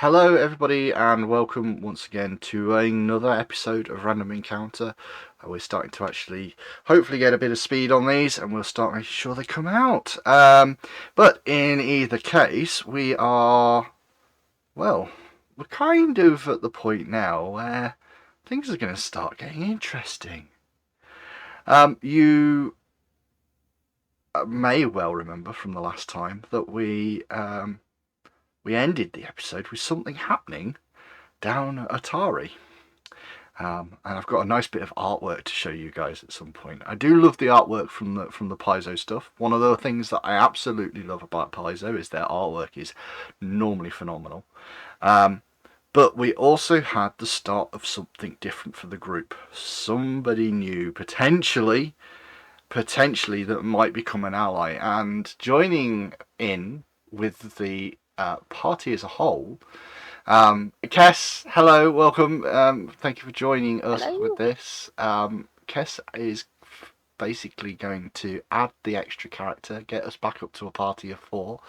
Hello everybody and welcome once again to another episode of Random Encounter. We're starting to actually hopefully get a bit of speed on these and we'll start making sure they come out. But in either case, we're kind of at the point now where things are going to start getting interesting. You may well remember from the last time that we ended the episode with something happening down Otari. And I've got a nice bit of artwork to show you guys at some point. I do love the artwork from the Paizo stuff. One of the things that I absolutely love about Paizo is their artwork is normally phenomenal. But we also had the start of something different for the group. Somebody new, potentially that might become an ally. And joining in with the party as a whole, Kess, hello, welcome. Thank you for joining us with this. Kess is basically going to add the extra character, get us back up to a party of 4.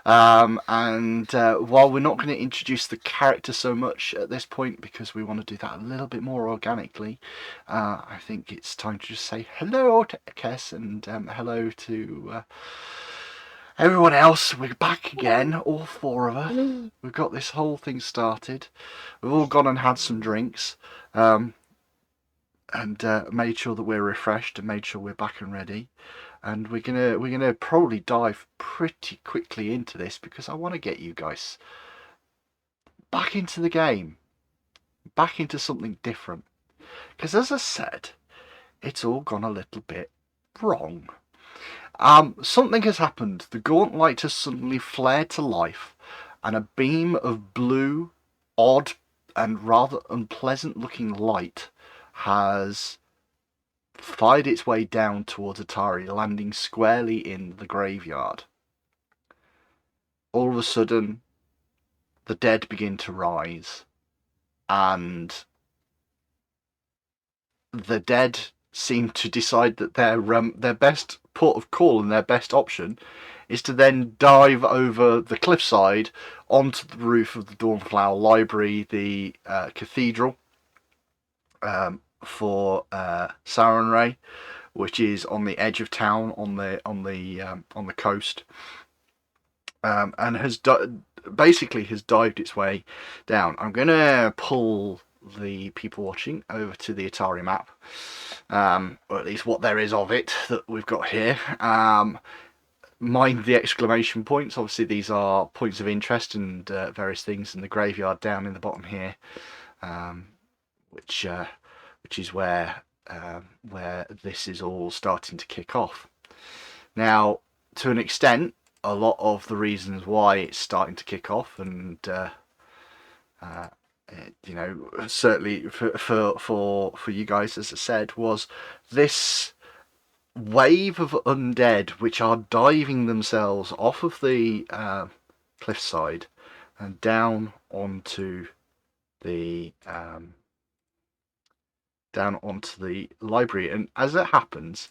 And while we're not going to introduce the character so much at this point because we want to do that a little bit more organically, I think it's time to just say hello to Kess and hello to everyone else. We're back again, all 4 of us. We've got this whole thing started. We've all gone and had some drinks, and made sure that we're refreshed and made sure we're back and ready. And we're gonna probably dive pretty quickly into this because I want to get you guys back into the game, back into something different. Because as I said, it's all gone a little bit wrong. Something has happened. The Gauntlight has suddenly flared to life, and a beam of blue, odd, and rather unpleasant-looking light has fired its way down towards Otari, landing squarely in the graveyard. All of a sudden, the dead begin to rise, and the dead seem to decide that their best port of call and their best option is to then dive over the cliffside onto the roof of the Dawnflower Library, the cathedral for Sarenrae, which is on the edge of town on the coast, and has dived its way down. I'm gonna pull the people watching over to the Otari map, or at least what there is of it that we've got here. Mind the exclamation points. Obviously, these are points of interest and various things in the graveyard down in the bottom here, which is where this is all starting to kick off. Now, to an extent, a lot of the reasons why it's starting to kick off, and certainly for you guys, as I said, was this wave of undead which are diving themselves off of the cliffside and down onto the library. And as it happens,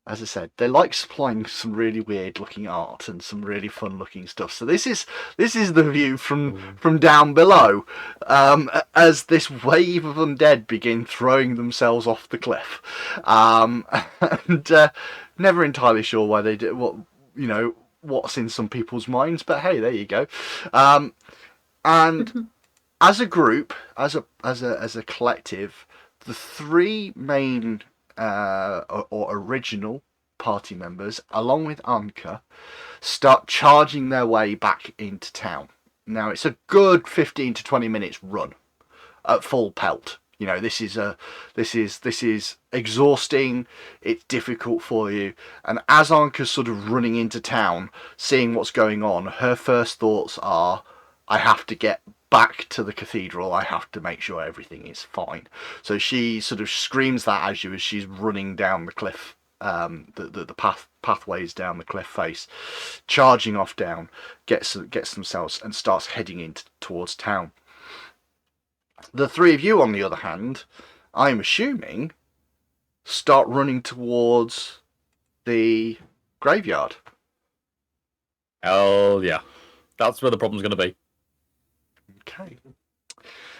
as I said, they like supplying some really weird looking art and some really fun looking stuff. So this is the view from down below, as this wave of undead begin throwing themselves off the cliff, and never entirely sure why they do what's in some people's minds, but hey, there you go. And as a group, as a collective, the 3 main or original party members, along with Anka, start charging their way back into town. Now, it's a good 15 to 20 minutes run at full pelt. You know, this is exhausting. It's difficult for you. And as Anka's sort of running into town, seeing what's going on, her first thoughts are, I have to get back to the cathedral. I have to make sure everything is fine. So she sort of screams that as she's running down the cliff, the pathways down the cliff face, charging off down, gets themselves and starts heading towards town. The 3 of you, on the other hand, I'm assuming, start running towards the graveyard. Hell yeah. That's where the problem's going to be. Okay.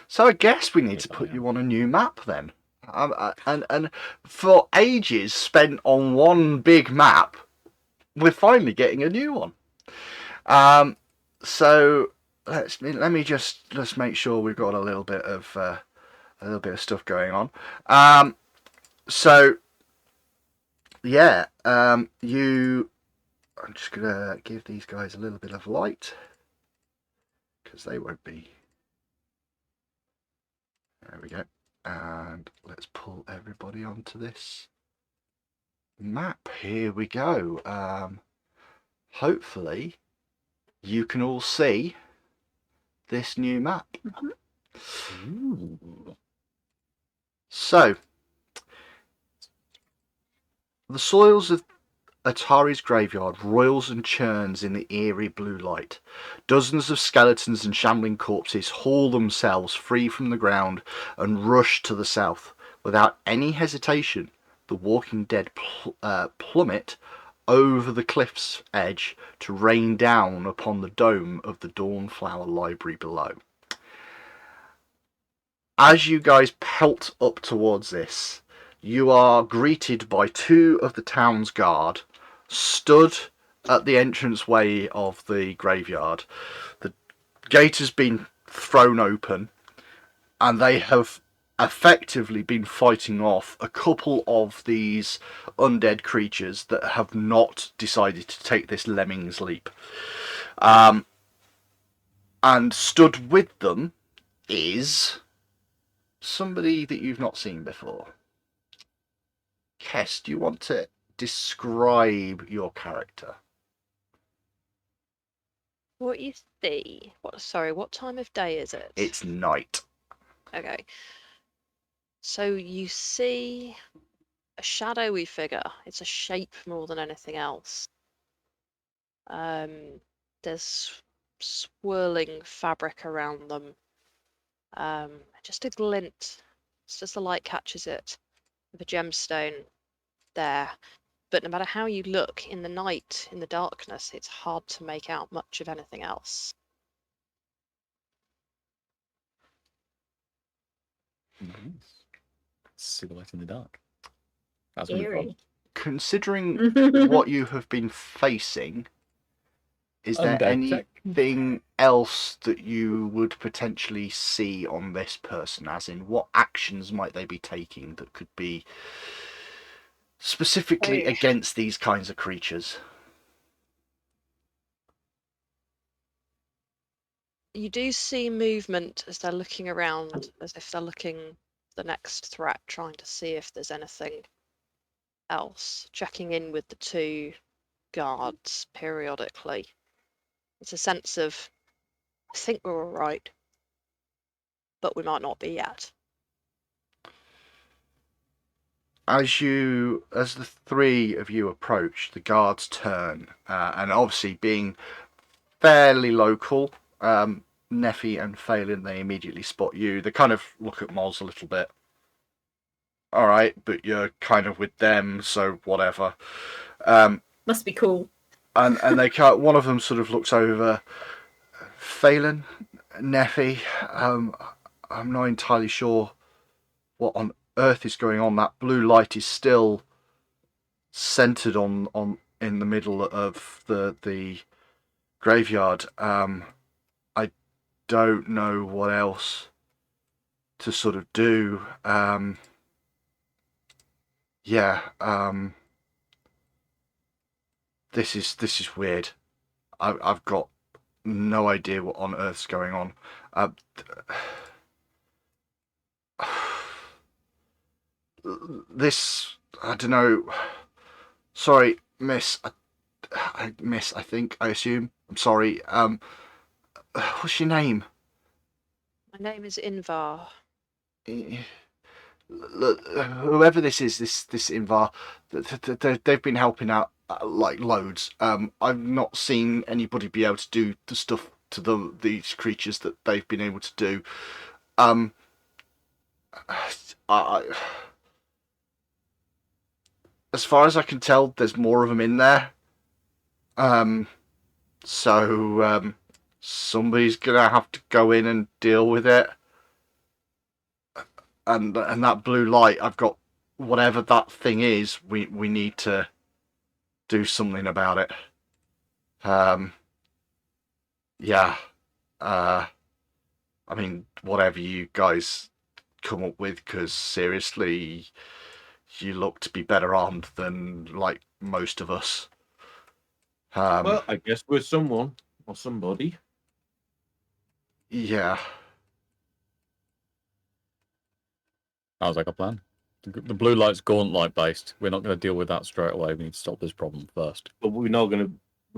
So I guess we need to put you on a new map then. And for ages spent on one big map, we're finally getting a new one. So let's make sure we've got a little bit of stuff going on. So yeah, I'm just gonna give these guys a little bit of light because they won't be. There we go. And let's pull everybody onto this map. Here we go. Hopefully you can all see this new map. Ooh. So the soils of Otari's graveyard roils and churns in the eerie blue light. Dozens of skeletons and shambling corpses haul themselves free from the ground and rush to the south. Without any hesitation, the walking dead plummet over the cliff's edge to rain down upon the dome of the Dawnflower Library below. As you guys pelt up towards this, you are greeted by two of the town's guard stood at the entranceway of the graveyard. The gate has been thrown open and they have effectively been fighting off a couple of these undead creatures that have not decided to take this lemmings leap. And stood with them is somebody that you've not seen before. Kess, do you want to describe your character? What you see? What time of day is it? It's night. Okay. So you see a shadowy figure. It's a shape more than anything else. There's swirling fabric around them. Just a glint. It's just the light catches it. Of a gemstone there. But no matter how you look in the night, in the darkness, it's hard to make out much of anything else. Nice. Silhouette in the dark. That's Eerie. Considering what you have been facing, is there Undead check. anything else that you would potentially see on this person? As in, what actions might they be taking that could be specifically against these kinds of creatures? You do see movement as they're looking around, as if they're looking for the next threat, trying to see if there's anything else, checking in with the two guards periodically. It's a sense of, I think we're all right, but we might not be yet. As the three of you approach, the guards turn, and obviously being fairly local, Neffy and Phelan, they immediately spot you. They kind of look at Moz a little bit. All right, but you're kind of with them, so whatever. Must be cool. And they one of them sort of looks over. Phelan, Neffy, I'm not entirely sure what on earth is going on. That blue light is still centered on in the middle of the graveyard. I don't know what else to sort of do. This is weird. I've got no idea what on earth's going on. This, I don't know. Sorry, miss. Miss, I think, I assume. I'm sorry. What's your name? My name is Invar. Whoever this is, this Invar, they've been helping out like loads. I've not seen anybody be able to do the stuff to these creatures that they've been able to do. As far as I can tell, there's more of them in there. So somebody's gonna have to go in and deal with it. And that blue light, I've got whatever that thing is. We need to do something about it. Yeah. I mean, whatever you guys come up with, because seriously, you look to be better armed than like most of us. Well, I guess we're someone or somebody. Yeah. Sounds like a plan. The blue light's Gauntlight based. We're not going to deal with that straight away. We need to stop this problem first. But we're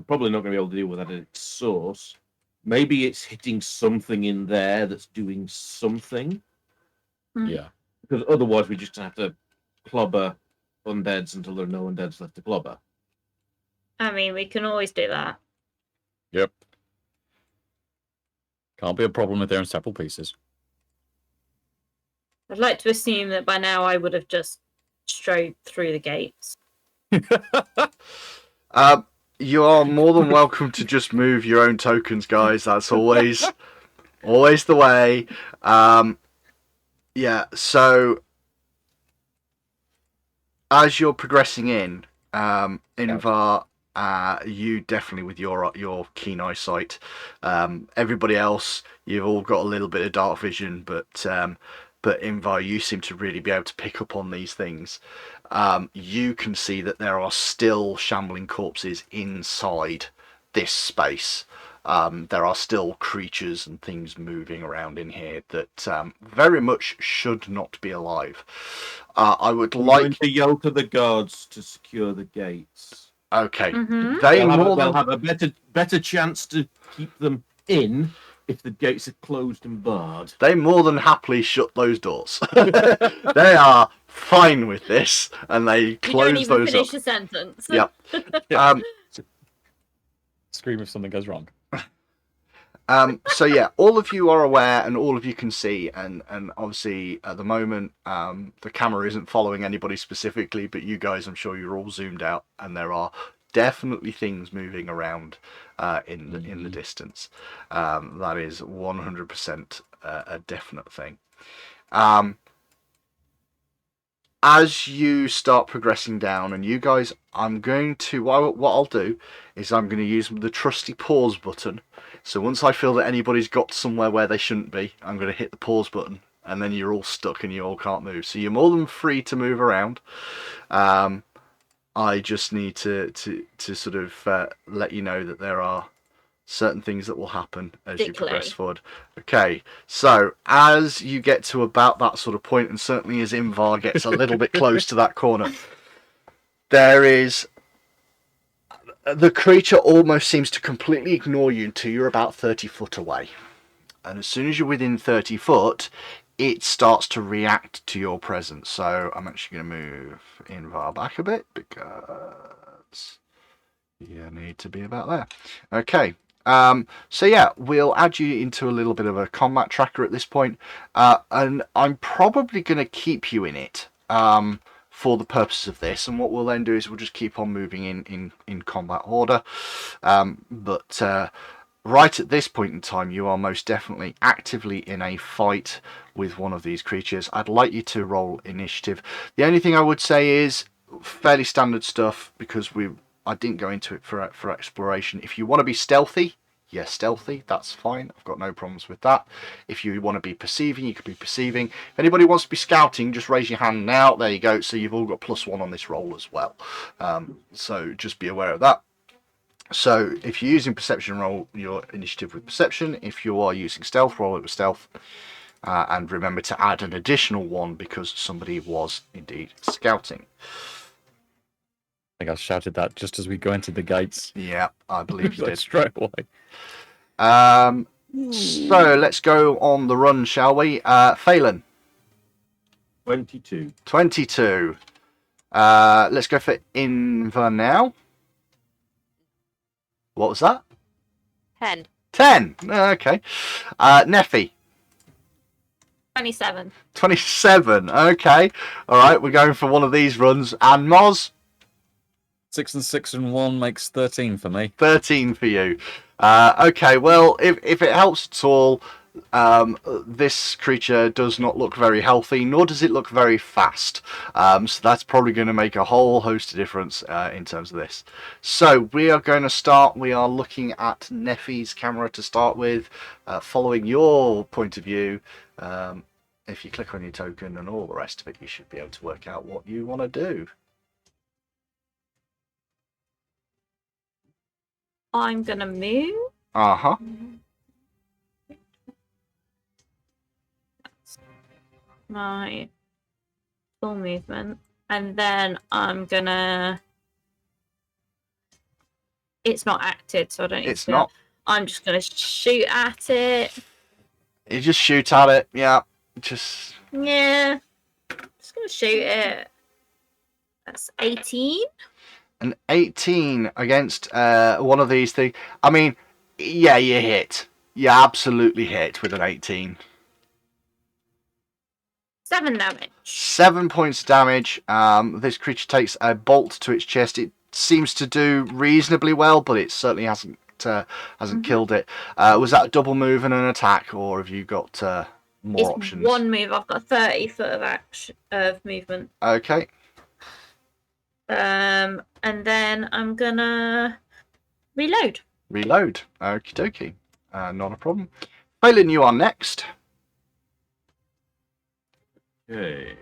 probably not going to be able to deal with that at its source. Maybe it's hitting something in there that's doing something. Yeah. Because otherwise we just have to clobber undeads until there are no undeads left to clobber. I mean, we can always do that. Yep. Can't be a problem if they're in several pieces. I'd like to assume that by now I would have just strode through the gates. You are more than welcome to just move your own tokens, guys. That's always the way. Yeah, so as you're progressing in, Invar, you definitely with your keen eyesight. Everybody else, you've all got a little bit of dark vision, but Invar, you seem to really be able to pick up on these things. You can see that there are still shambling corpses inside this space. There are still creatures and things moving around in here that very much should not be alive. I would I'm like going to yell to the guards to secure the gates. Okay, Mhm. They'll have a better chance to keep them in if the gates are closed and barred. They more than happily shut those doors. They are fine with this, and they You don't close even those finish up. a sentence. Yep. Scream if something goes wrong. So yeah, all of you are aware, and all of you can see, and obviously at the moment, the camera isn't following anybody specifically, but you guys, I'm sure you're all zoomed out, and there are definitely things moving around in the distance. That is 100% a definite thing. As you start progressing down, and you guys, I'm going to what I'll do is I'm going to use the trusty pause button. So once I feel that anybody's got somewhere where they shouldn't be, I'm going to hit the pause button, and then you're all stuck and you all can't move. So you're more than free to move around. I just need to sort of let you know that there are certain things that will happen as you progress forward. Okay, so as you get to about that sort of point, and certainly as Invar gets a little bit close to that corner, there is... The creature almost seems to completely ignore you until you're about 30 foot away. And as soon as you're within 30 foot, it starts to react to your presence. So I'm actually going to move Invar back a bit because you need to be about there. Okay. So yeah, we'll add you into a little bit of a combat tracker at this point. And I'm probably going to keep you in it. For the purposes of this, and what we'll then do is we'll just keep on moving in combat order, but right at this point in time you are most definitely actively in a fight with one of these creatures. I'd like you to roll initiative. The only thing I would say is fairly standard stuff, because I didn't go into it for exploration. If you want to be stealthy, yeah, stealthy, that's fine. I've got no problems with that. If you want to be perceiving, you could be perceiving. If anybody wants to be scouting, just raise your hand now. There you go. So you've all got +1 on this roll as well. So just be aware of that. So if you're using perception, roll your initiative with perception. If you are using stealth, roll it with stealth. And remember to add an additional 1 because somebody was indeed scouting. I think I shouted that just as we go into the gates. Yeah, I believe you did. Straight away. So let's go on the run, shall we? Phelan. 22. 22. Let's go for Invar now. What was that? 10. 10. Okay. Neffy. 27. 27. Okay. All right, we're going for one of these runs. And Moz. 6 and 6 and 1 makes 13 for me. 13 for you. Okay, well, if it helps at all, this creature does not look very healthy, nor does it look very fast. So that's probably going to make a whole host of difference in terms of this. So we are going to start. We are looking at Neffy's camera to start with, following your point of view. If you click on your token and all the rest of it, you should be able to work out what you want to do. I'm gonna move. Uh-huh. My full movement, and then I'm gonna. It's not acted, so I don't need It's to. not. I'm just gonna shoot at it. You just shoot at it. Yeah. Just. Yeah. Just gonna shoot it. That's 18. An 18 against one of these things. I mean, yeah, you hit. You absolutely hit with an 18. 7 damage. 7 points of damage. This creature takes a bolt to its chest. It seems to do reasonably well, but it certainly hasn't killed it. Was that a double move and an attack, or have you got more It's options? one move. I've got 30 foot of action of movement. Okay. And then I'm gonna reload. Reload. Okie dokie. Not a problem. Phelan, you are next. Okay.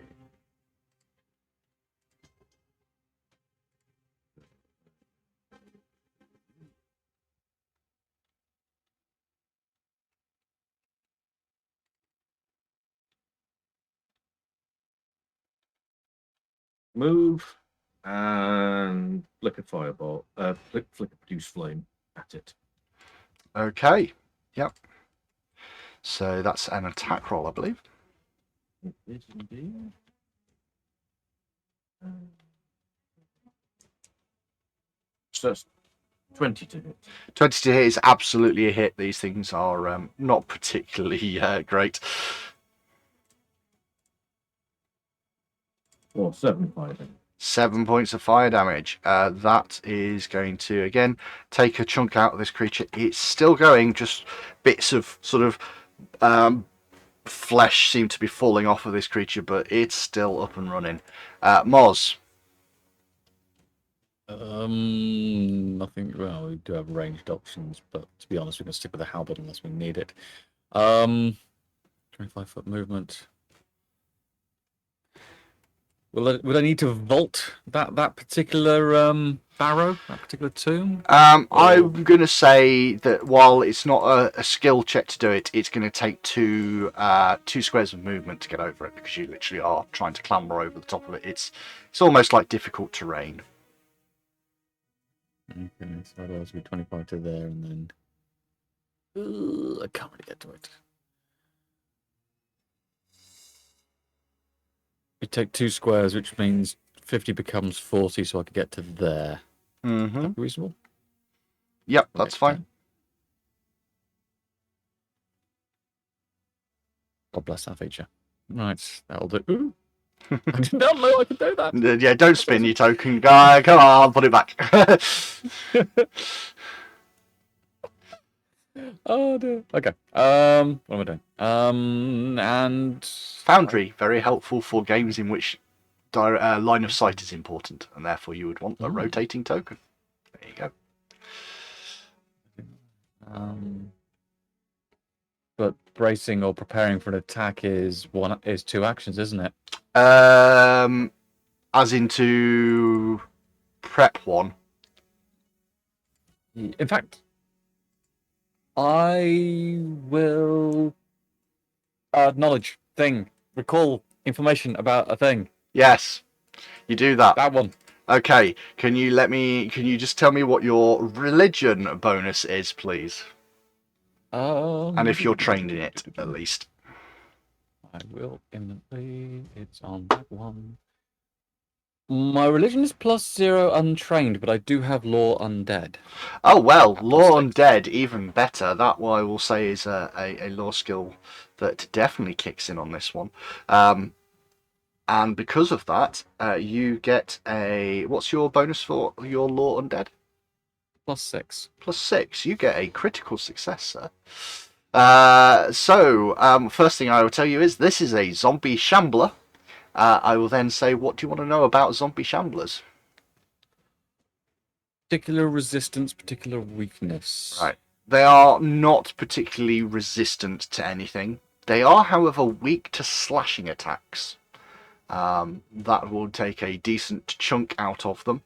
Move and flick a fireball. Flick a produce flame at it. Okay. Yep. So that's an attack roll, I believe. It is indeed. So that's 20 to hit. 20 to hit is absolutely a hit. These things are not particularly great. Or 7 fire damage. 7 points of fire damage. That is going to, again, take a chunk out of this creature. It's still going, just bits of sort of flesh seem to be falling off of this creature, but it's still up and running. Moz. Nothing. Well, we do have ranged options, but to be honest, we're going to stick with the halberd unless we need it. 25-foot movement. Would I need to vault that particular barrow, that particular tomb? I'm going to say that while it's not a skill check to do it, it's going to take two squares of movement to get over it, because you literally are trying to clamber over the top of it. It's almost like difficult terrain. Okay, so otherwise it'd be 25 to there, and then I can't really get to it. You take 2 squares, which means 50 becomes 40, so I could get to there. Mm-hmm. Is that reasonable? Yep, that's fine. God bless that feature. Right, that'll do. Ooh. I did not know I could do that. Yeah, don't spin your token, guy. Come on, put it back. Oh dear. Okay. What am I doing? And Foundry, very helpful for games in which line of sight is important, and therefore you would want a rotating token. There you go. But bracing or preparing for an attack is 2 actions, isn't it? As into prep 1. In fact, I will knowledge thing, recall information about a thing. Yes, you do that. That one. Okay, can you just tell me what your religion bonus is, please? And if you're trained in it, at least. I will imminently. It's on that one. My religion is +0 untrained, but I do have law undead. Oh well, law undead, even better. That I will say is a law skill that definitely kicks in on this one. And because of that, you get a... What's your bonus for your Law Undead? +6. +6. You get a critical success, sir. First thing I will tell you is this is a zombie shambler. I will then say, what do you want to know about zombie shamblers? Particular resistance, particular weakness. Right. They are not particularly resistant to anything. They are, however, weak to slashing attacks. That will take a decent chunk out of them.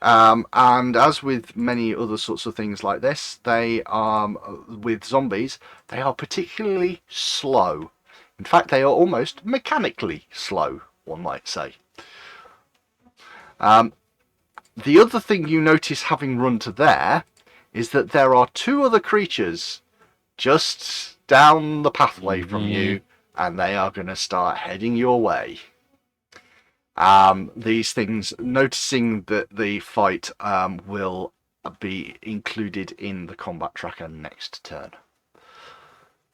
And as with many other sorts of things like this, they are, with zombies, they are particularly slow. In fact, they are almost mechanically slow, one might say. The other thing you notice having run to there is that there are two other creatures just down the pathway from you, and they are going to start heading your way. These things, noticing that the fight will be included in the combat tracker next turn.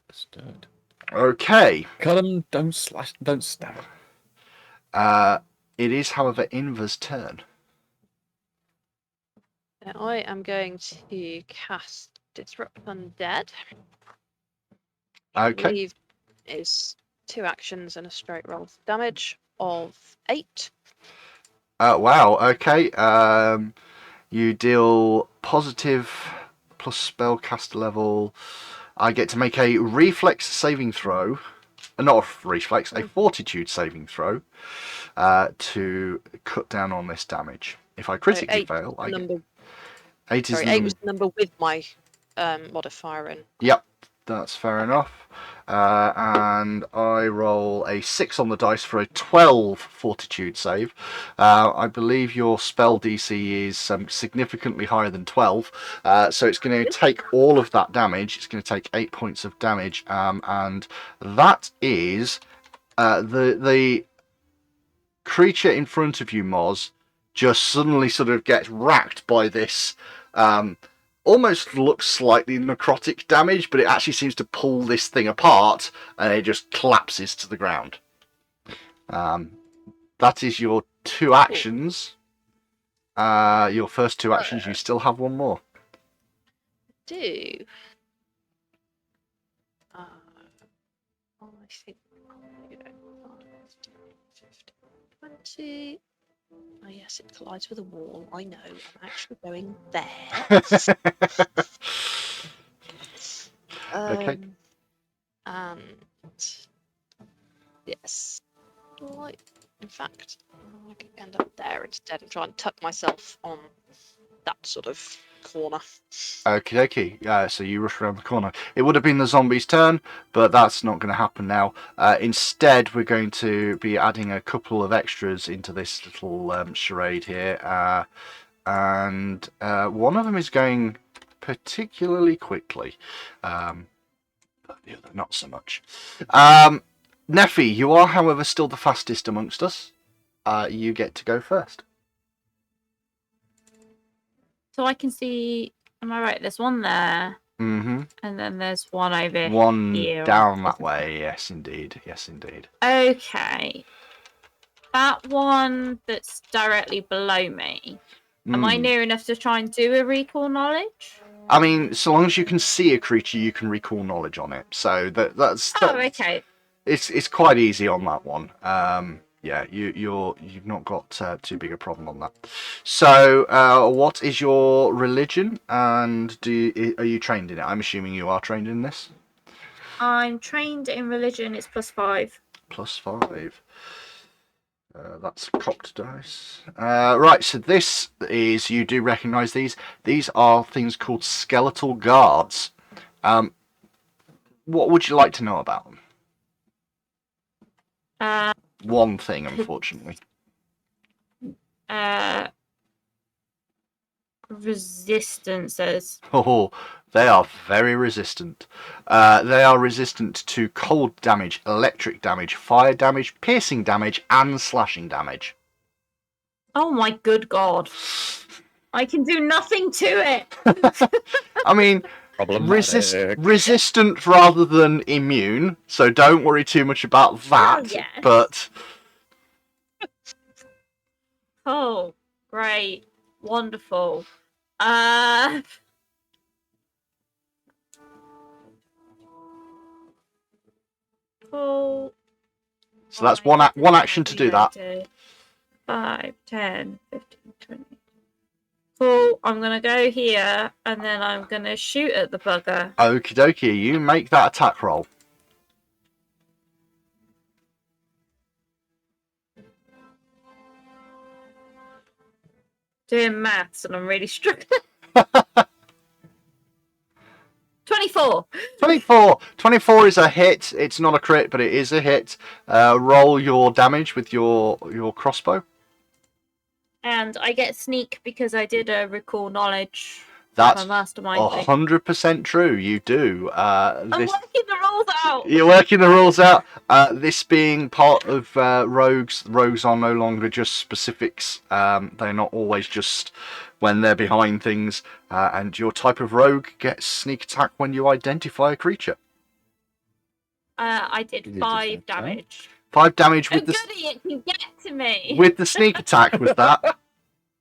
Understood. Okay. Cut them, don't slash, don't stab. It is, however, Inva's turn. Now I am going to cast Disrupt Undead. I Okay. believe is 2 actions and a straight roll of damage of 8. Wow. Okay. You deal positive plus spellcaster level. I get to make a reflex saving throw. Not a reflex, a fortitude saving throw to cut down on this damage. If I critically fail, I get... 8 is Sorry, 8 was the number with my modifier in. Yep, that's fair enough. And I roll a 6 on the dice for a 12 fortitude save. I believe your spell DC is significantly higher than 12, so it's going to take all of that damage. It's going to take 8 points of damage, and that is the creature in front of you, Moz, just suddenly sort of gets racked by this almost looks slightly necrotic damage, but it actually seems to pull this thing apart and it just collapses to the ground. That is your 2 actions. Your first 2 actions. You still have one more. Do. I think 20. Oh yes, it collides with a wall. I know. I'm actually going there. Okay. And yes, like in fact, I could end up there instead and try and tuck myself on that sort of corner. Okie dokie. So you rush around the corner. It would have been the zombie's turn, but that's not going to happen now. Instead, we're going to be adding a couple of extras into this little charade here. And one of them is going particularly quickly. But the other not so much. Neffy, you are, however, still the fastest amongst us. You get to go first. So I can see, am I right? There's one there. Mm-hmm. And then there's one over One here. down that way. Yes, indeed. Yes, indeed. Okay. That one that's directly below me. Am I near enough to try and do a recall knowledge? I mean, so long as you can see a creature, you can recall knowledge on it. So that's Oh, okay. It's quite easy on that one. Yeah, you've not got too big a problem on that. So, what is your religion, and are you trained in it? I'm assuming you are trained in this. I'm trained in religion. It's +5. +5. That's cocked dice. Right, so this is, you do recognise these. These are things called Skeletal Guards. What would you like to know about them? One thing, unfortunately. Resistances. Oh, they are very resistant. They are resistant to cold damage, electric damage, fire damage, piercing damage, and slashing damage. Oh my good god. I can do nothing to it. I mean, resistant rather than immune, so don't worry too much about that. Oh, yes. But Cool. Great. Wonderful. Cool. So that's one action to do that. 5, 10, 15, 20. Cool. I'm going to go here and then I'm going to shoot at the bugger. Okie dokie, you make that attack roll. Doing maths and I'm really struggling. 24. 24 is a hit. It's not a crit, but it is a hit. Roll your damage with your crossbow. And I get sneak because I did a recall knowledge. That's my mastermind thing. 100% true. You do. I'm working the rules out. You're working the rules out. This being part of rogues. Rogues are no longer just specifics. They're not always just when they're behind things. And your type of rogue gets sneak attack when you identify a creature. I did 5 damage. 5 damage with the goody, it can get to me. With the sneak attack, was that?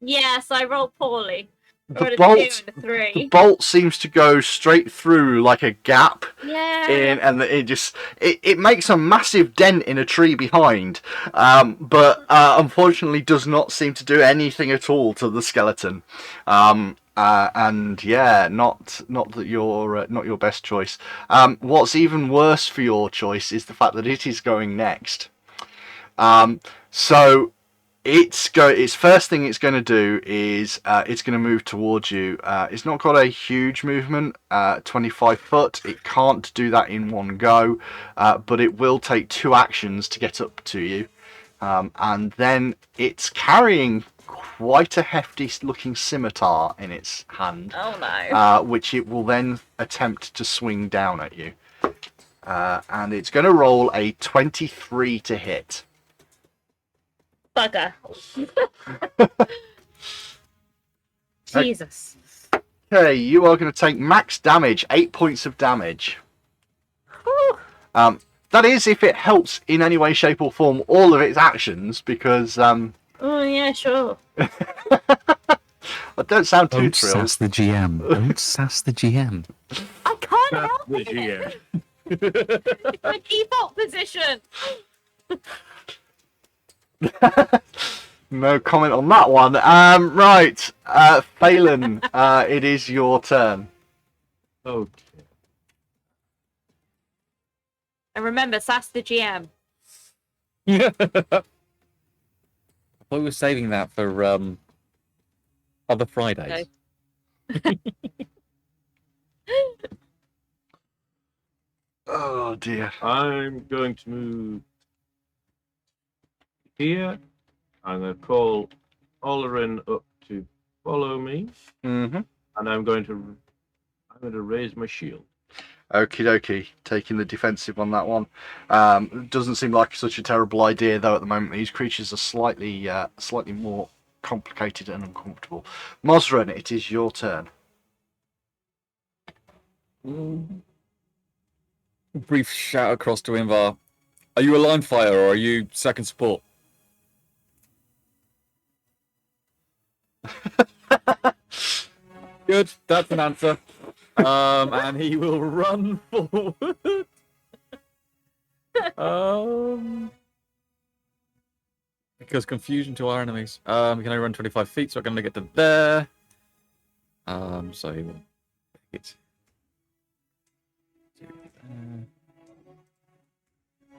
Yes, I rolled poorly. The bolt seems to go straight through like a gap. Yeah. And it makes a massive dent in a tree behind, but unfortunately does not seem to do anything at all to the skeleton. And yeah, not that you're not your best choice. What's even worse for your choice is the fact that it is going next. So its first thing it's going to do is it's going to move towards you. It's not got a huge movement, 25 foot. It can't do that in one go, but it will take 2 actions to get up to you. And then it's carrying quite a hefty looking scimitar in its hand. Oh no. Which it will then attempt to swing down at you. And it's going to roll a 23 to hit. Bugger. Jesus. Okay, you are going to take max damage, 8 points of damage. Whew. That is if it helps in any way, shape or form all of its actions, because... Oh, yeah, sure. I don't sound too Don't thrilled. sass the GM. Don't sass the GM. I can't help The it. GM. It's my default position. No comment on that one. Right, Phelan, it is your turn. Okay. And remember, sass the GM. I thought we were saving that for other Fridays. Oh dear. I'm going to move here. I'm going to call Olerin up to follow me, Mm-hmm. and I'm going to raise my shield. Okie dokie, taking the defensive on that one. Doesn't seem like such a terrible idea, though. At the moment, these creatures are slightly more complicated and uncomfortable. Mosran, it is your turn. Brief shout across to Invar. Are you a line fire or are you second support? Good, that's an answer. And he will run forward. Because confusion to our enemies. He can only run 25 feet, so I'm going to get to there. So he will get to there.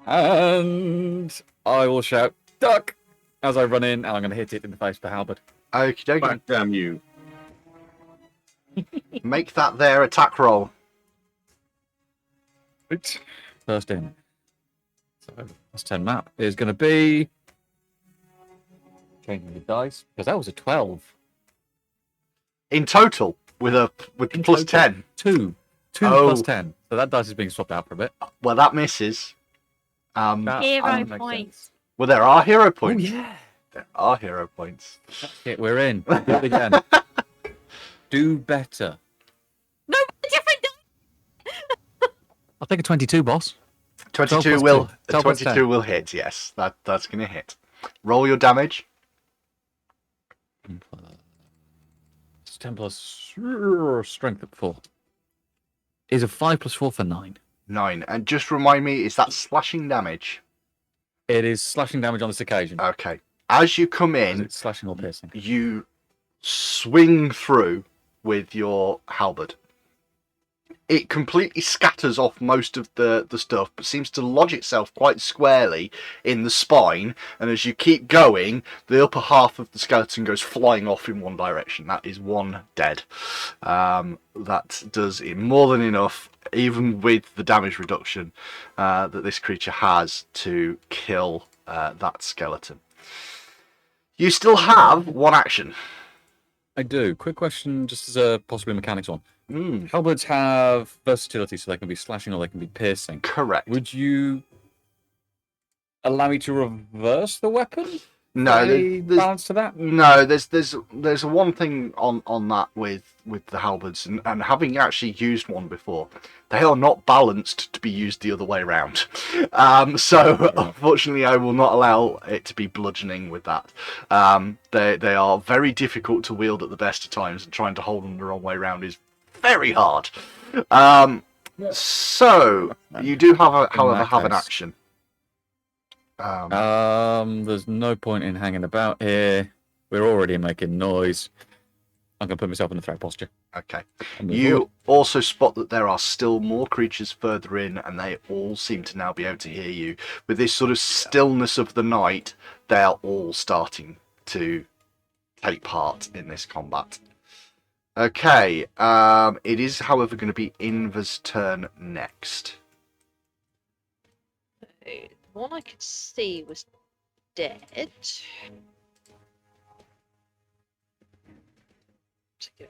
And I will shout, duck, as I run in, and I'm going to hit it in the face with the halberd. Okie dokie. Back damn you. Make that their attack roll. First in. So that's 10 map is going to be... Changing the dice, because that was a 12. In total, with the plus 10. 2 Oh. plus 10. So that dice is being swapped out for a bit. Well, that misses. That Hero makes points. sense. Well, there are hero Oh, points. yeah. There are hero points. That's it, we're in. Do it again. Do better. No, different. I'll take a 22, boss. 22 plus will 2. 12 plus 22 will hit. Yes, that's going to hit. Roll your damage. It's 10 plus strength at 4. Is a 5 plus 4 for 9. 9. And just remind me, is that slashing damage? It is slashing damage on this occasion. Okay. As you come Is in, it slashing or piercing? you swing through with your halberd. It completely scatters off most of the stuff, but seems to lodge itself quite squarely in the spine. And as you keep going, the upper half of the skeleton goes flying off in one direction. That is one dead. That does more than enough, even with the damage reduction that this creature has, to kill that skeleton. You still have one action. I do. Quick question, just as a possibly mechanics one. Mm, Halberds have versatility, so they can be slashing or they can be piercing. correct. Would you allow me to reverse the weapon? No, Any there's balance to that? no, there's one thing on that with the halberds, and having actually used one before, they are not balanced to be used the other way around. So unfortunately, I will not allow it to be bludgeoning with that. They are very difficult to wield at the best of times, and trying to hold them the wrong way around is very hard. So you do have, however, have an case. action. There's no point in hanging about here. We're already making noise. I'm going to put myself in a threat posture. Okay. and move You forward. also spot that there are still more creatures further in, and they all seem to now be able to hear you. With this sort of stillness of the night, they are all starting to take part in this combat. Okay. It is, however, going to be Inva's turn next. The one I could see was dead. To go.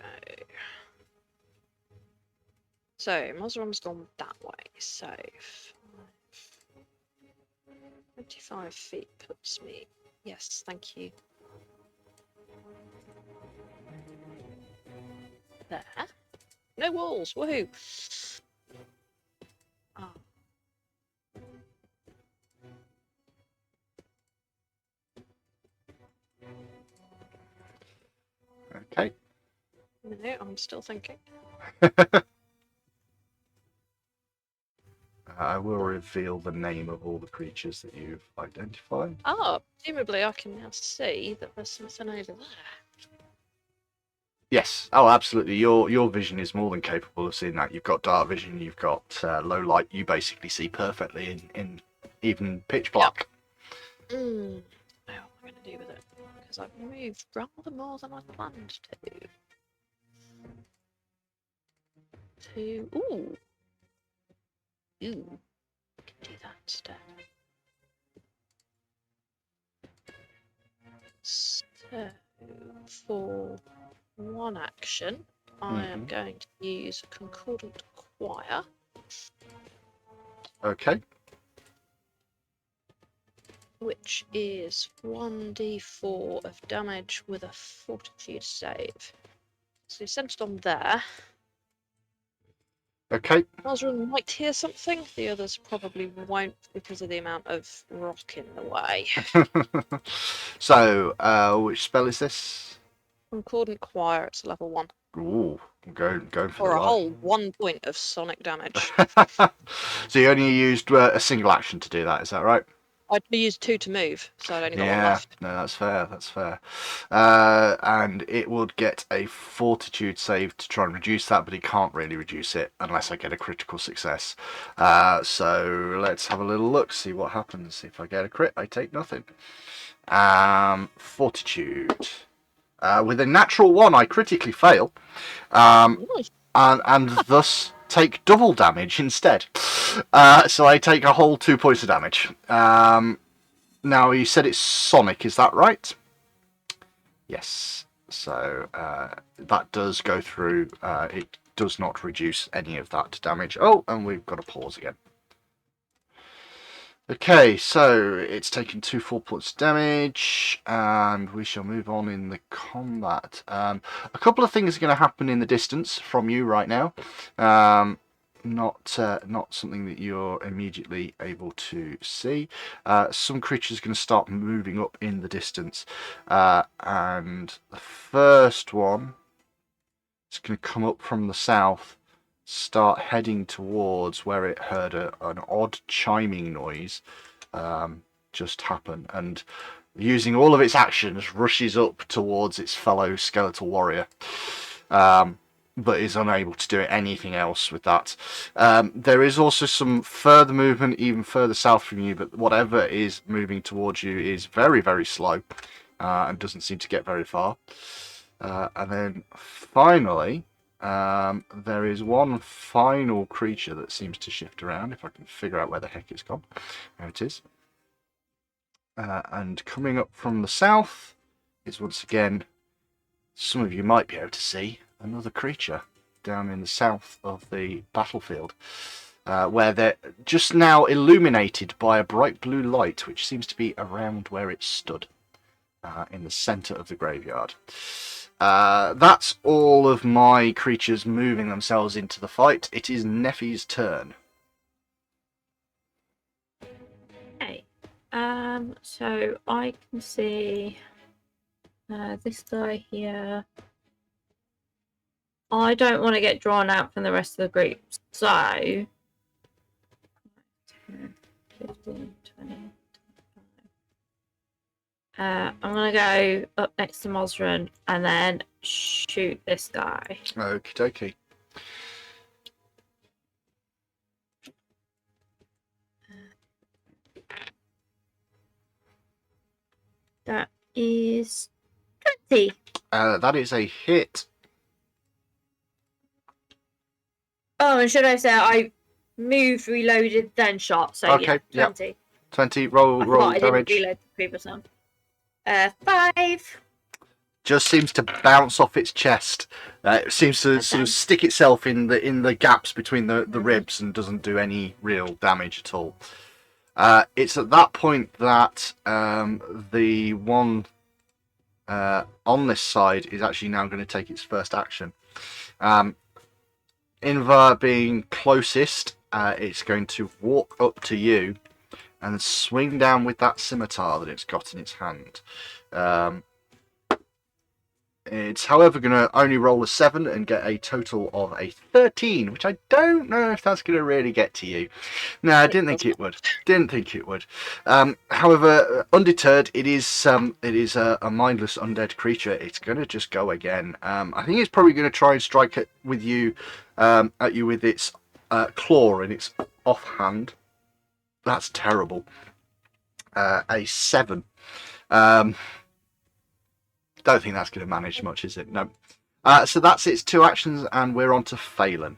So Mazram's gone that way. So 25 feet puts me. Yes, thank you. There. No walls. Woohoo! Oh. Okay. No, I'm still thinking. I will reveal the name of all the creatures that you've identified. Oh, presumably I can now see that there's something over there. Yes. Oh, absolutely. Your vision is more than capable of seeing that. You've got dark vision. You've got low light. You basically see perfectly in even pitch black. Now, what am I going to do with it? Because I've moved rather more than I planned to. Ooh. I can do that instead. So, for one action, I am going to use Concordant Choir. Okay. Which is 1d4 of damage with a fortitude save. So centered on there. Okay. Mazran might hear something, the others probably won't because of the amount of rock in the way. So, which spell is this? Concordant Choir, it's level 1. Ooh, going for Or the a light. whole 1 point of sonic damage. So you only used a single action to do that, is that right? I'd used 2 to move, so I'd only got 1 Yeah, left. no, that's fair. That's fair. And it would get a fortitude save to try and reduce that, but it can't really reduce it unless I get a critical success. So let's have a little look, see what happens. If I get a crit, I take nothing. Fortitude. With a natural 1, I critically fail. Nice. And thus take double damage instead. So I take a whole 2 points of damage. Now, you said it's sonic, is that right? Yes. So that does go through. It does not reduce any of that damage. Oh, and we've got a pause again. Okay, so it's taken 2 full points of damage, and we shall move on in the combat. A couple of things are going to happen in the distance from you right now. not something that you're immediately able to see. Some creatures are going to start moving up in the distance, and the first one is going to come up from the south, start heading towards where it heard an odd chiming noise just happen, and using all of its actions rushes up towards its fellow skeletal warrior, but is unable to do anything else with that. There is also some further movement even further south from you, but whatever is moving towards you is very, very slow and doesn't seem to get very far. And then finally, there is one final creature that seems to shift around, if I can figure out where the heck it's gone. There it is. And coming up from the south is once again, some of you might be able to see, another creature down in the south of the battlefield, where they're just now illuminated by a bright blue light, which seems to be around where it stood, in the centre of the graveyard. That's all of my creatures moving themselves into the fight. It is Neffy's turn. Okay. So I can see this guy here. I don't want to get drawn out from the rest of the group, so 10, 15, 20, 25. I'm gonna go up next to Mosran and then shoot this guy. Okie dokie. That is 20. That is a hit. Oh, and should I say I moved, reloaded, then shot? So Okay, yeah, yep. 20. 20. Roll I didn't damage. reload the previous one. 5. Just seems to bounce off its chest. It seems to sort of stick itself in the gaps between the ribs and doesn't do any real damage at all. It's at that point that the one on this side is actually now going to take its first action. Invar being closest, it's going to walk up to you and swing down with that scimitar that it's got in its hand. It's, however, going to only roll a 7 and get a total of a 13, which I don't know if that's going to really get to you. No, I didn't think it would. However, undeterred, it is a mindless undead creature. It's going to just go again. I think it's probably going to try and strike at you with its claw in its offhand. That's terrible. A 7. Don't think that's going to manage much, is it? No. So that's its 2 actions, and we're on to Phelan.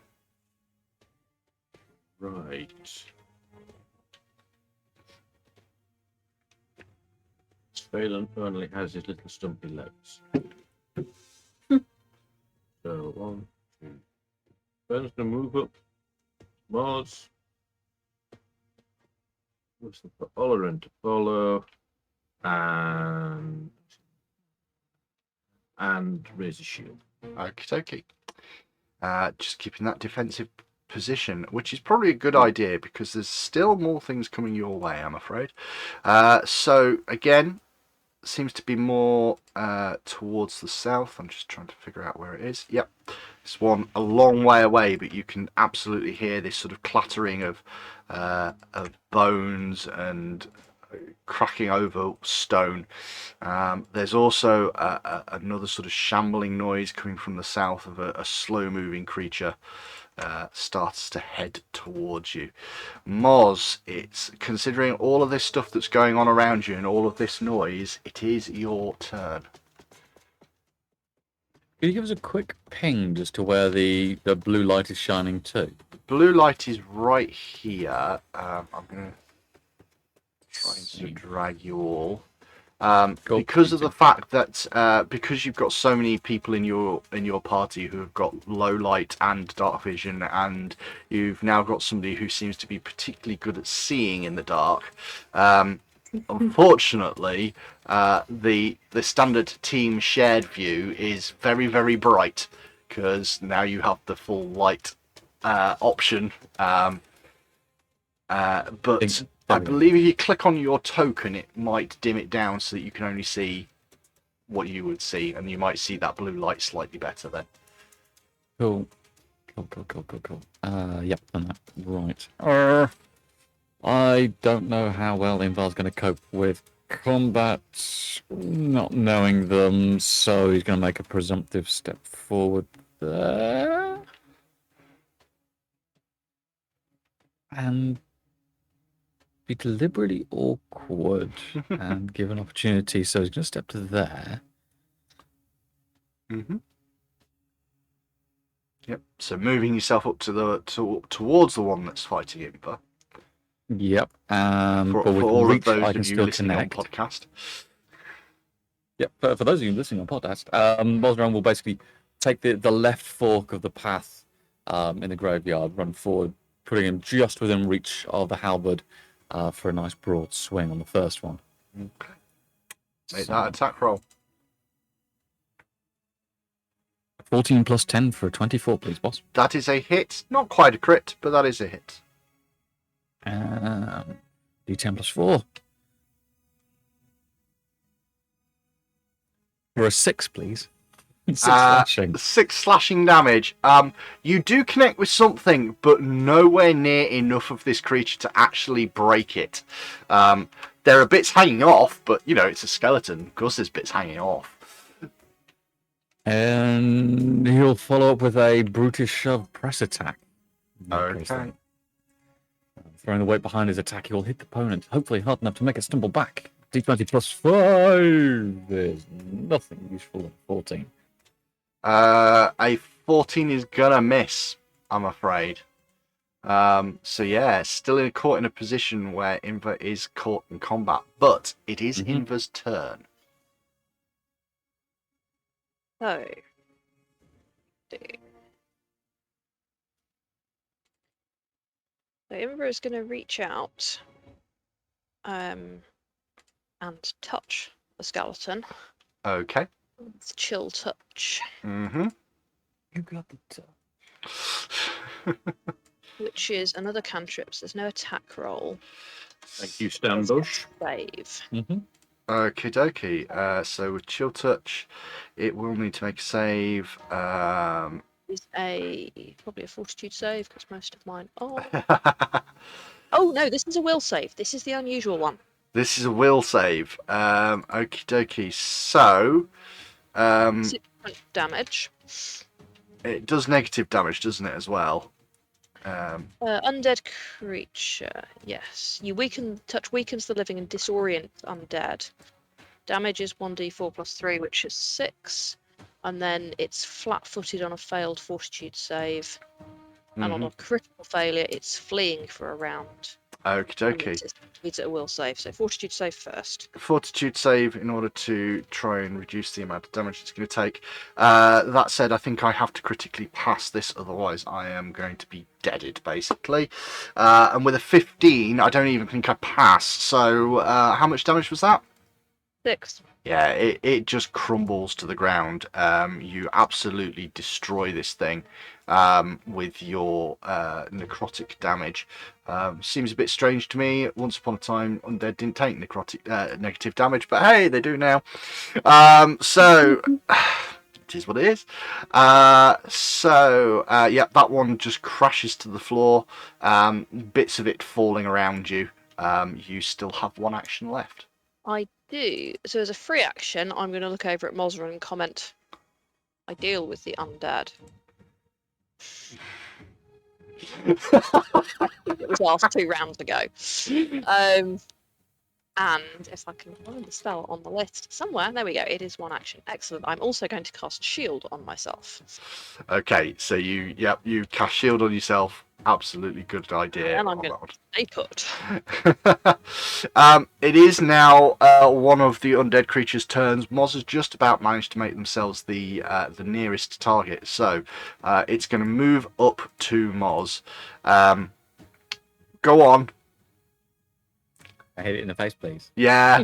Right. Phelan only has his little stumpy legs. So 1, 2. Phelan's going to move up. Mars. Looks for Oleran to follow. And raise a shield. Okie dokie. Just keeping that defensive position, which is probably a good idea because there's still more things coming your way, I'm afraid. So again, seems to be more towards the south. I'm just trying to figure out where it is. Yep, it's one a long way away, but you can absolutely hear this sort of clattering of bones and cracking over stone. There's also another sort of shambling noise coming from the south of a slow-moving creature starts to head towards you. Moz, it's considering all of this stuff that's going on around you and all of this noise, it is your turn. Can you give us a quick ping as to where the blue light is shining to? The blue light is right here. I'm going to try and sort of drag you all. Because of the fact that because you've got so many people in your party who have got low light and dark vision, and you've now got somebody who seems to be particularly good at seeing in the dark. Unfortunately, the standard team shared view is very, very bright because now you have the full light option. But There I we go. believe if you click on your token, it might dim it down so that you can only see what you would see, and you might see that blue light slightly better then. Cool. Yep, done that. Right. I don't know how well Invar's going to cope with combat, not knowing them, so he's going to make a presumptive step forward there. And be deliberately awkward and give an opportunity, so he's going to step to there. Mm-hmm. Yep. So moving yourself up towards the one that's fighting Impa. Yep. For But with all reach, of those I can of you still listening connect. on podcast. Yep. For those of you listening on podcast, Mosran will basically take the left fork of the path in the graveyard, run forward, putting him just within reach of the halberd for a nice broad swing on the first one. Okay. Make that attack roll. 14 plus 10 for a 24, please, boss. That is a hit. Not quite a crit, but that is a hit. D10 plus 4. For a 6, please. 6 slashing. 6 slashing damage. You do connect with something, but nowhere near enough of this creature to actually break it. There are bits hanging off, but, you know, it's a skeleton. Of course there's bits hanging off. And he'll follow up with a brutish shove press attack. Okay. Throwing the weight behind his attack, he will hit the opponent, hopefully hard enough to make it stumble back. D20 plus 5. There's nothing useful in 14. A 14 is gonna miss, I'm afraid. So yeah, still caught in a position where Inva is caught in combat, but it is Inva's turn. So, Imra is going to reach out and touch the skeleton. Okay. It's chill touch. Mm-hmm. You got the touch. Which is another cantrip, so there's no attack roll. Thank you, Stanbush. Save. Okie dokie. So with chill touch, it will need to make a save. Is probably a fortitude save because most of mine are. Oh no, this is a will save. This is the unusual one. This is a will save. Okie dokie. So 6 point damage. it does negative damage, doesn't it, as well? Undead creature. Yes, touch weakens the living and disorient undead. Damage is 1d4 plus 3, which is 6. And then it's flat-footed on a failed fortitude save. And on a critical failure, it's fleeing for a round. Okie dokie. It's a will save. So fortitude save first. Fortitude save in order to try and reduce the amount of damage it's going to take. That said, I think I have to critically pass this, otherwise I am going to be deaded, basically. And with a 15, I don't even think I pass. So how much damage was that? 6. Yeah, it just crumbles to the ground. You absolutely destroy this thing with your necrotic damage. Seems a bit strange to me. Once upon a time, undead didn't take negative damage, but hey, they do now. So it is what it is. Yeah, that one just crashes to the floor. Bits of it falling around you. You still have one action left. I do. So as a free action, I'm going to look over at Mosra and comment, I deal with the undead. It was asked 2 rounds ago. And if I can find the spell on the list somewhere, there we go. It is one action. Excellent. I'm also going to cast Shield on myself. Okay, so you cast Shield on yourself. Absolutely good idea. And I'm going to stay put. It is now one of the undead creatures' turns. Moz has just about managed to make themselves the nearest target, so it's going to move up to Moz. Go on. I hit it in the face, please. Yeah.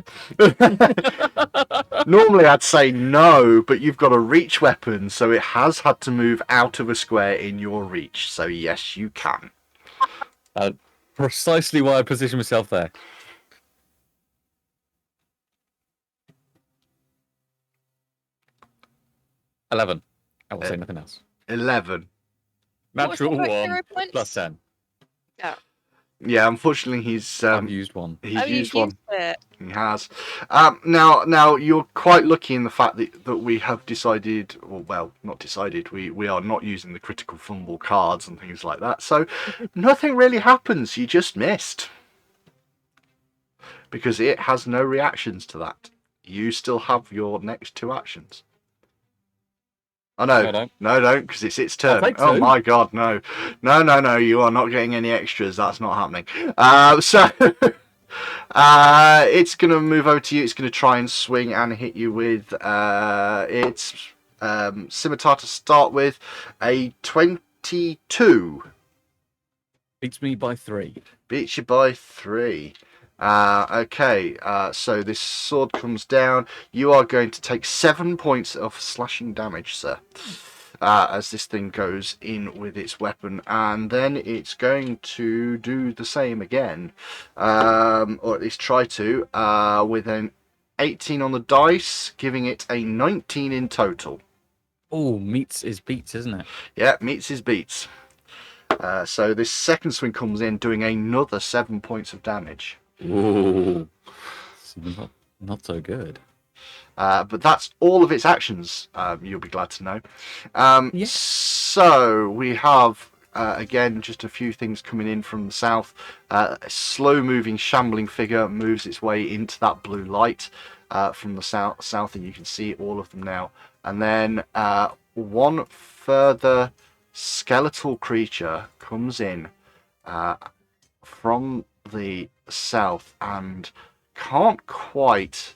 Normally I'd say no, but you've got a reach weapon, so it has had to move out of a square in your reach. So yes, you can. Precisely why I positioned myself there. 11. I will say nothing else. 11. What was Natural your hero 1 points? plus 10. Yeah, unfortunately he's I've used one. he's You've used one. it. He has. Now you're quite lucky in the fact that we have decided, or well, not decided. We are not using the critical fumble cards and things like that. So nothing really happens. You just missed because it has no reactions to that. You still have your next 2 actions. Oh no, No, don't. no, don't, because it's its turn. take Oh 2. my god, no, no! You are not getting any extras. That's not happening. So. It's going to move over to you. It's going to try and swing and hit you with its scimitar to start with. A 22. Beats me by 3. Beats you by 3. Okay, so this sword comes down. You are going to take 7 points of slashing damage, sir. As this thing goes in with its weapon, and then it's going to do the same again, or at least try to, with an 18 on the dice, giving it a 19 in total. Oh, meets is beats, isn't it? Yeah, meets his beats. So this second swing comes in, doing another 7 points of damage. Ooh, not so good. But that's all of its actions, you'll be glad to know. Yeah. So we have, again, just a few things coming in from the south. A slow-moving, shambling figure moves its way into that blue light from the south, and you can see all of them now. And then one further skeletal creature comes in from the south and can't quite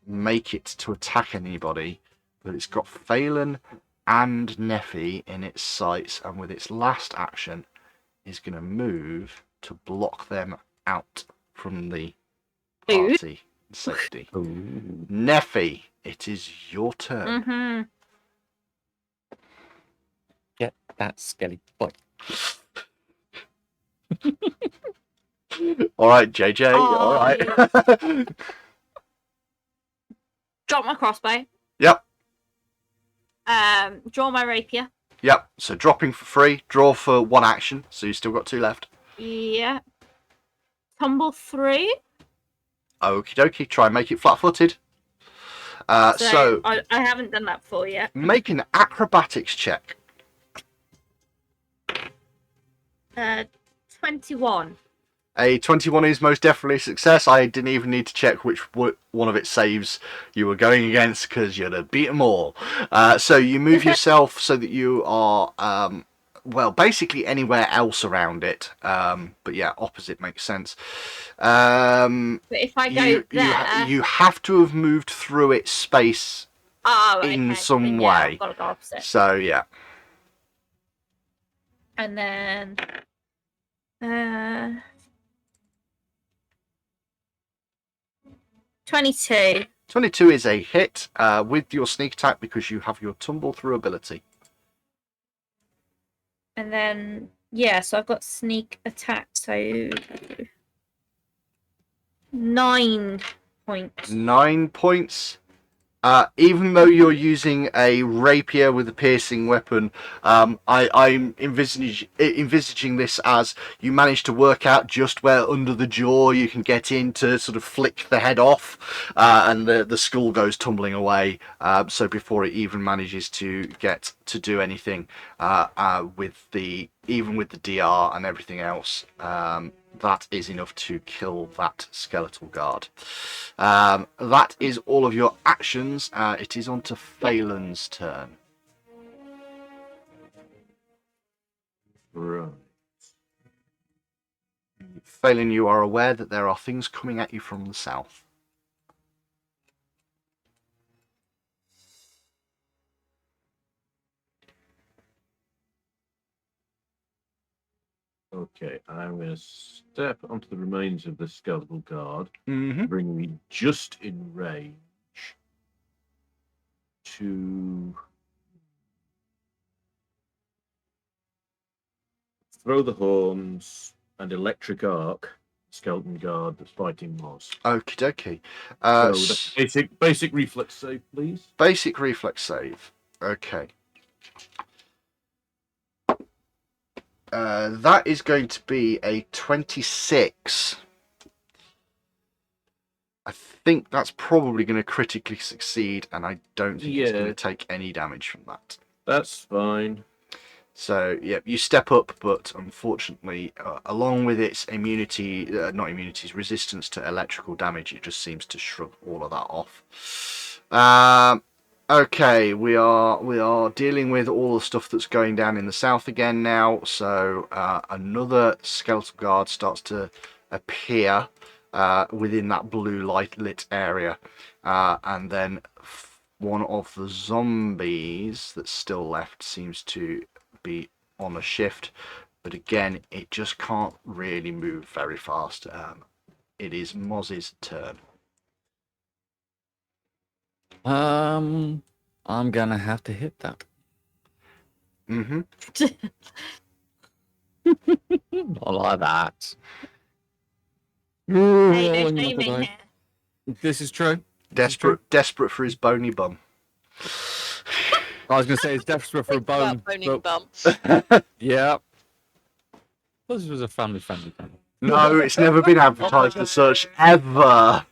make it to attack anybody, but it's got Phelan and Nephi in its sights, and with its last action is going to move to block them out from the party in safety. Ooh. Nephi, it is your turn. Mm-hmm. Get that skelly boy. All right, JJ. All right. Drop my crossbow. Yep. Draw my rapier. Yep. So dropping for free, draw for 1 action. So you've still got 2 left. Yeah. Tumble through. Okie dokie. Try and make it flat-footed. So I haven't done that before yet. make an acrobatics check. 21. A 21 is most definitely a success. I didn't even need to check which one of its saves you were going against because you'd have beat them all. So you move yourself so that you are, well, basically anywhere else around it. But yeah, opposite makes sense. But if I go there... you have to have moved through its space in some then, way. I've got to go opposite. So yeah. And then... 22. 22 is a hit with your sneak attack because you have your tumble through ability. And then, yeah, so I've got sneak attack, so 9 points. 9 points. Even though you're using a rapier with a piercing weapon, I'm envisaging this as you manage to work out just where under the jaw you can get in to sort of flick the head off, and the skull goes tumbling away. So before it even manages to get to do anything, even with the DR and everything else, that is enough to kill that skeletal guard. That is all of your actions. It is on to Phelan's turn. Right. Phelan, you are aware that there are things coming at you from the south. Okay. Okay, I'm going to step onto the remains of the Skeletal Guard, Mm-hmm. bring me just in range to throw the horns and electric arc Skeleton Guard that's fighting Moz. Okie dokie. So that's basic reflex save, please. Basic reflex save. Okay. That is going to be a 26. I think that's probably going to critically succeed, and I don't think it's going to take any damage from that. That's fine. So, yeah, you step up, but unfortunately, along with its immunity, not immunity, resistance to electrical damage, it just seems to shrug all of that off. Okay, we are dealing with all the stuff that's going down in the south again now. So another Skeletal Guard starts to appear within that blue light lit area, and then one of the zombies that's still left seems to be on a shift, but again, it just can't really move very fast. It is Moz's turn. I'm gonna have to hit that. Mm-hmm. Not like that. Hey, no Rolling shaming knuckle here. die. This is true. Desperate for his bony bum. I was gonna say it's desperate for a Think about bone. boning but- bum. Yeah. This was a family-friendly thing. No, it's never been advertised as such, ever.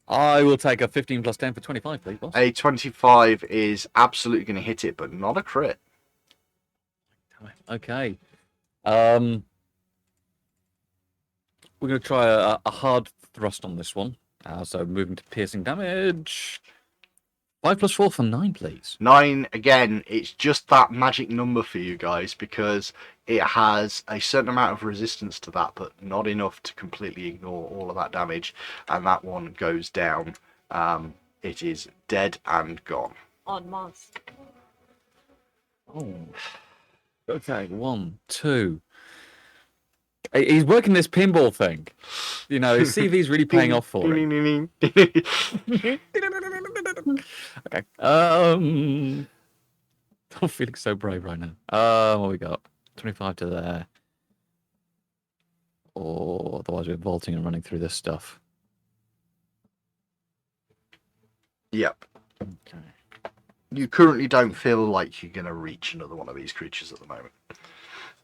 I will take a 15 plus 10 for 25, please, boss. A 25 is absolutely going to hit it, but not a crit. Okay. We're going to try a hard thrust on this one. So moving to piercing damage. 5 plus 4 for 9, please. 9, again, it's just that magic number for you guys, because it has a certain amount of resistance to that, but not enough to completely ignore all of that damage, and that one goes down. It is dead and gone. On Mars. Oh. Okay, 1, 2. He's working this pinball thing. You know, his CV's really paying off for him. Okay. I'm feeling so brave right now. What we got? 25 to there. Or otherwise we're vaulting and running through this stuff. Yep. Okay. You currently don't feel like you're going to reach another one of these creatures at the moment.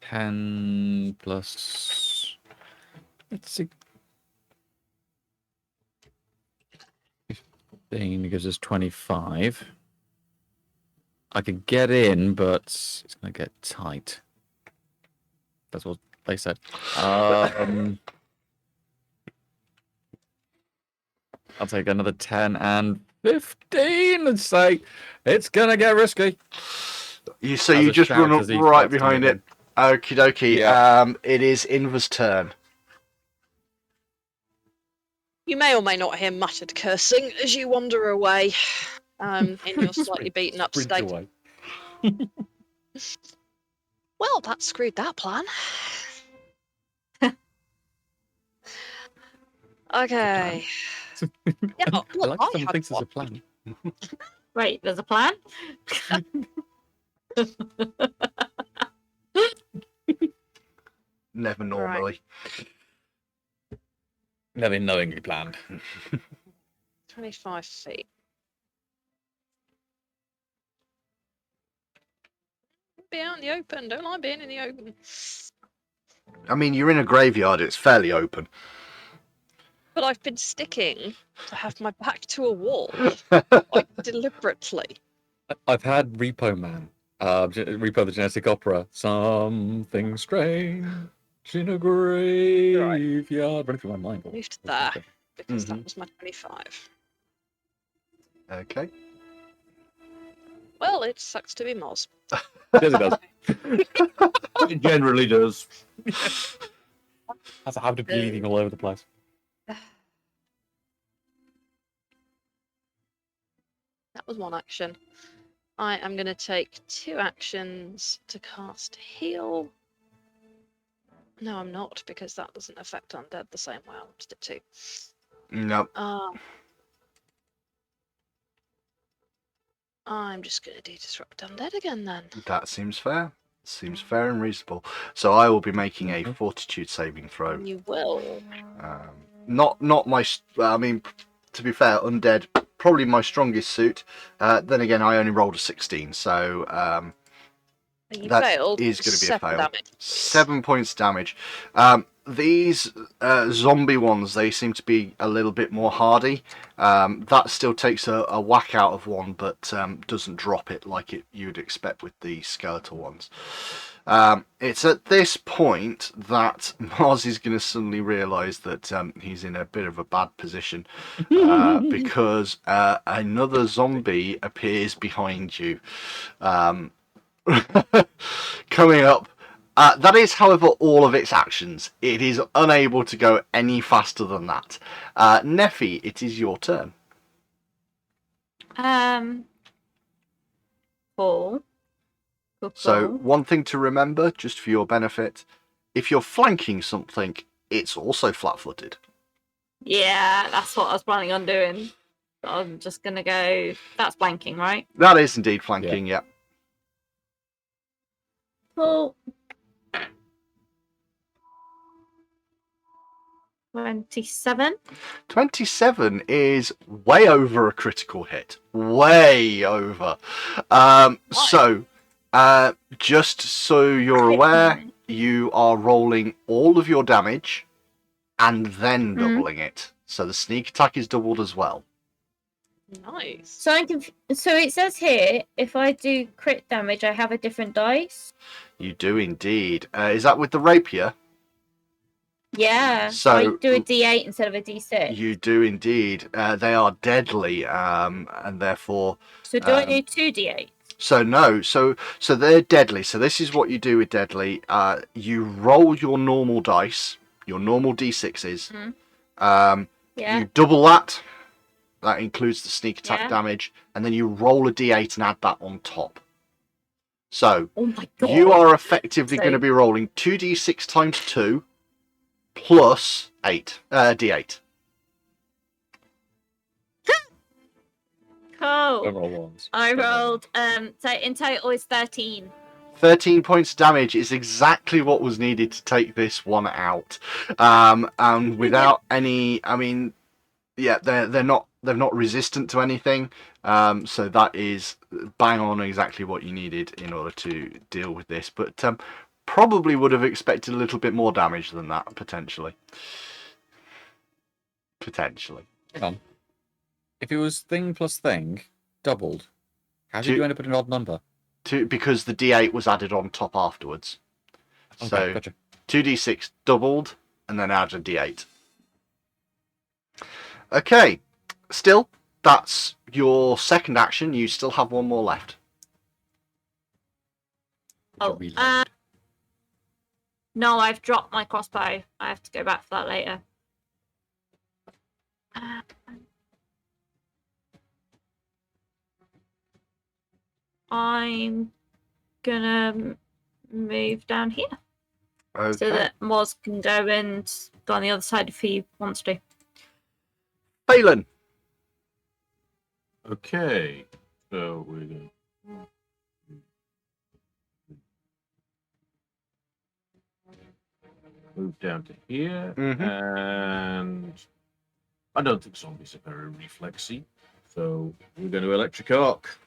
10 plus. Let's see. 15 gives us 25. I could get in, but it's going to get tight. That's what they said. I'll take another 10 and 15 and say it's going to get risky. You As you a just shout run up as he right starts to behind move it. Okie dokie. Yeah. It is Inva's turn. You may or may not hear muttered cursing as you wander away in your slightly Sprint- beaten up sprint state. away. Well, that screwed that plan. Okay. Yeah, I look, like I someone had thinks there's one. a plan. Wait, there's a plan? Never normally. Never knowingly planned. 25 feet. Be out in the open. Don't like being in the open. I mean, you're in a graveyard. It's fairly open. But I've been sticking to have my back to a wall, like deliberately. I've had Repo Man, Repo the Genetic Opera. Something strange in a graveyard. Running through my mind. Moved there because Mhm. that was my 25. Okay. Well, it sucks to be Moz. Yes, it does. It generally does. That's a habit of bleeding all over the place. That was one action. I am going to take 2 actions to cast Heal. No, I'm not, because that doesn't affect undead the same way I wanted it to. No. I'm just going to do Disrupt Undead again then. That seems fair. Seems fair and reasonable. So I will be making a Fortitude saving throw. You will. Not my. I mean, to be fair, undead probably my strongest suit. Then again, I only rolled a 16, so You that failed. is going to be a 7 fail. damage. 7 points damage. These zombie ones, they seem to be a little bit more hardy. That still takes a whack out of one, but doesn't drop it like you'd expect with the skeletal ones. It's at this point that Mars is going to suddenly realise that he's in a bit of a bad position because another zombie appears behind you. Coming up. That is, however, all of its actions. It is unable to go any faster than that. Neffy, it is your turn. Cool. So, one thing to remember, just for your benefit, if you're flanking something, it's also flat-footed. Yeah, that's what I was planning on doing. So I'm just gonna go. That's flanking, right? That is indeed flanking, yeah. Cool. 27. 27 is way over a critical hit. Way over. So, just so you're aware, you are rolling all of your damage and then doubling it. So the sneak attack is doubled as well. Nice. So so it says here, if I do crit damage, I have a different dice. You do indeed. Is that with the rapier? Yeah. So I do a D8 instead of a D6. You do indeed. They are deadly, and therefore. So do I do 2 D8? So no. So they're deadly. So this is what you do with deadly. You roll your normal dice, your normal D6s. Yeah. You double that. That includes the sneak attack damage, and then you roll a D8 and add that on top. So Oh my God. you are effectively going to be rolling 2d6 times 2 plus 8 d8. Cool. Don't roll ones. I rolled. So in total is 13. 13 points damage is exactly what was needed to take this one out. And without any, I mean, yeah, they're not resistant to anything. So that is bang on exactly what you needed in order to deal with this. But probably would have expected a little bit more damage than that, potentially. Potentially. Hang on. If it was thing plus thing doubled, how did you end up at an odd number? Because the D8 was added on top afterwards. Okay, So gotcha. 2d6 doubled and then add a D8. Okay, still, that's your second action. You still have one more left. Oh, no, I've dropped my crossbow. I have to go back for that later. I'm gonna move down here Okay. so that Moz can go and go on the other side if he wants to. Phelan. Okay, so we're going to move down to here, and I don't think zombies are very reflexy, so we're going to electric arc.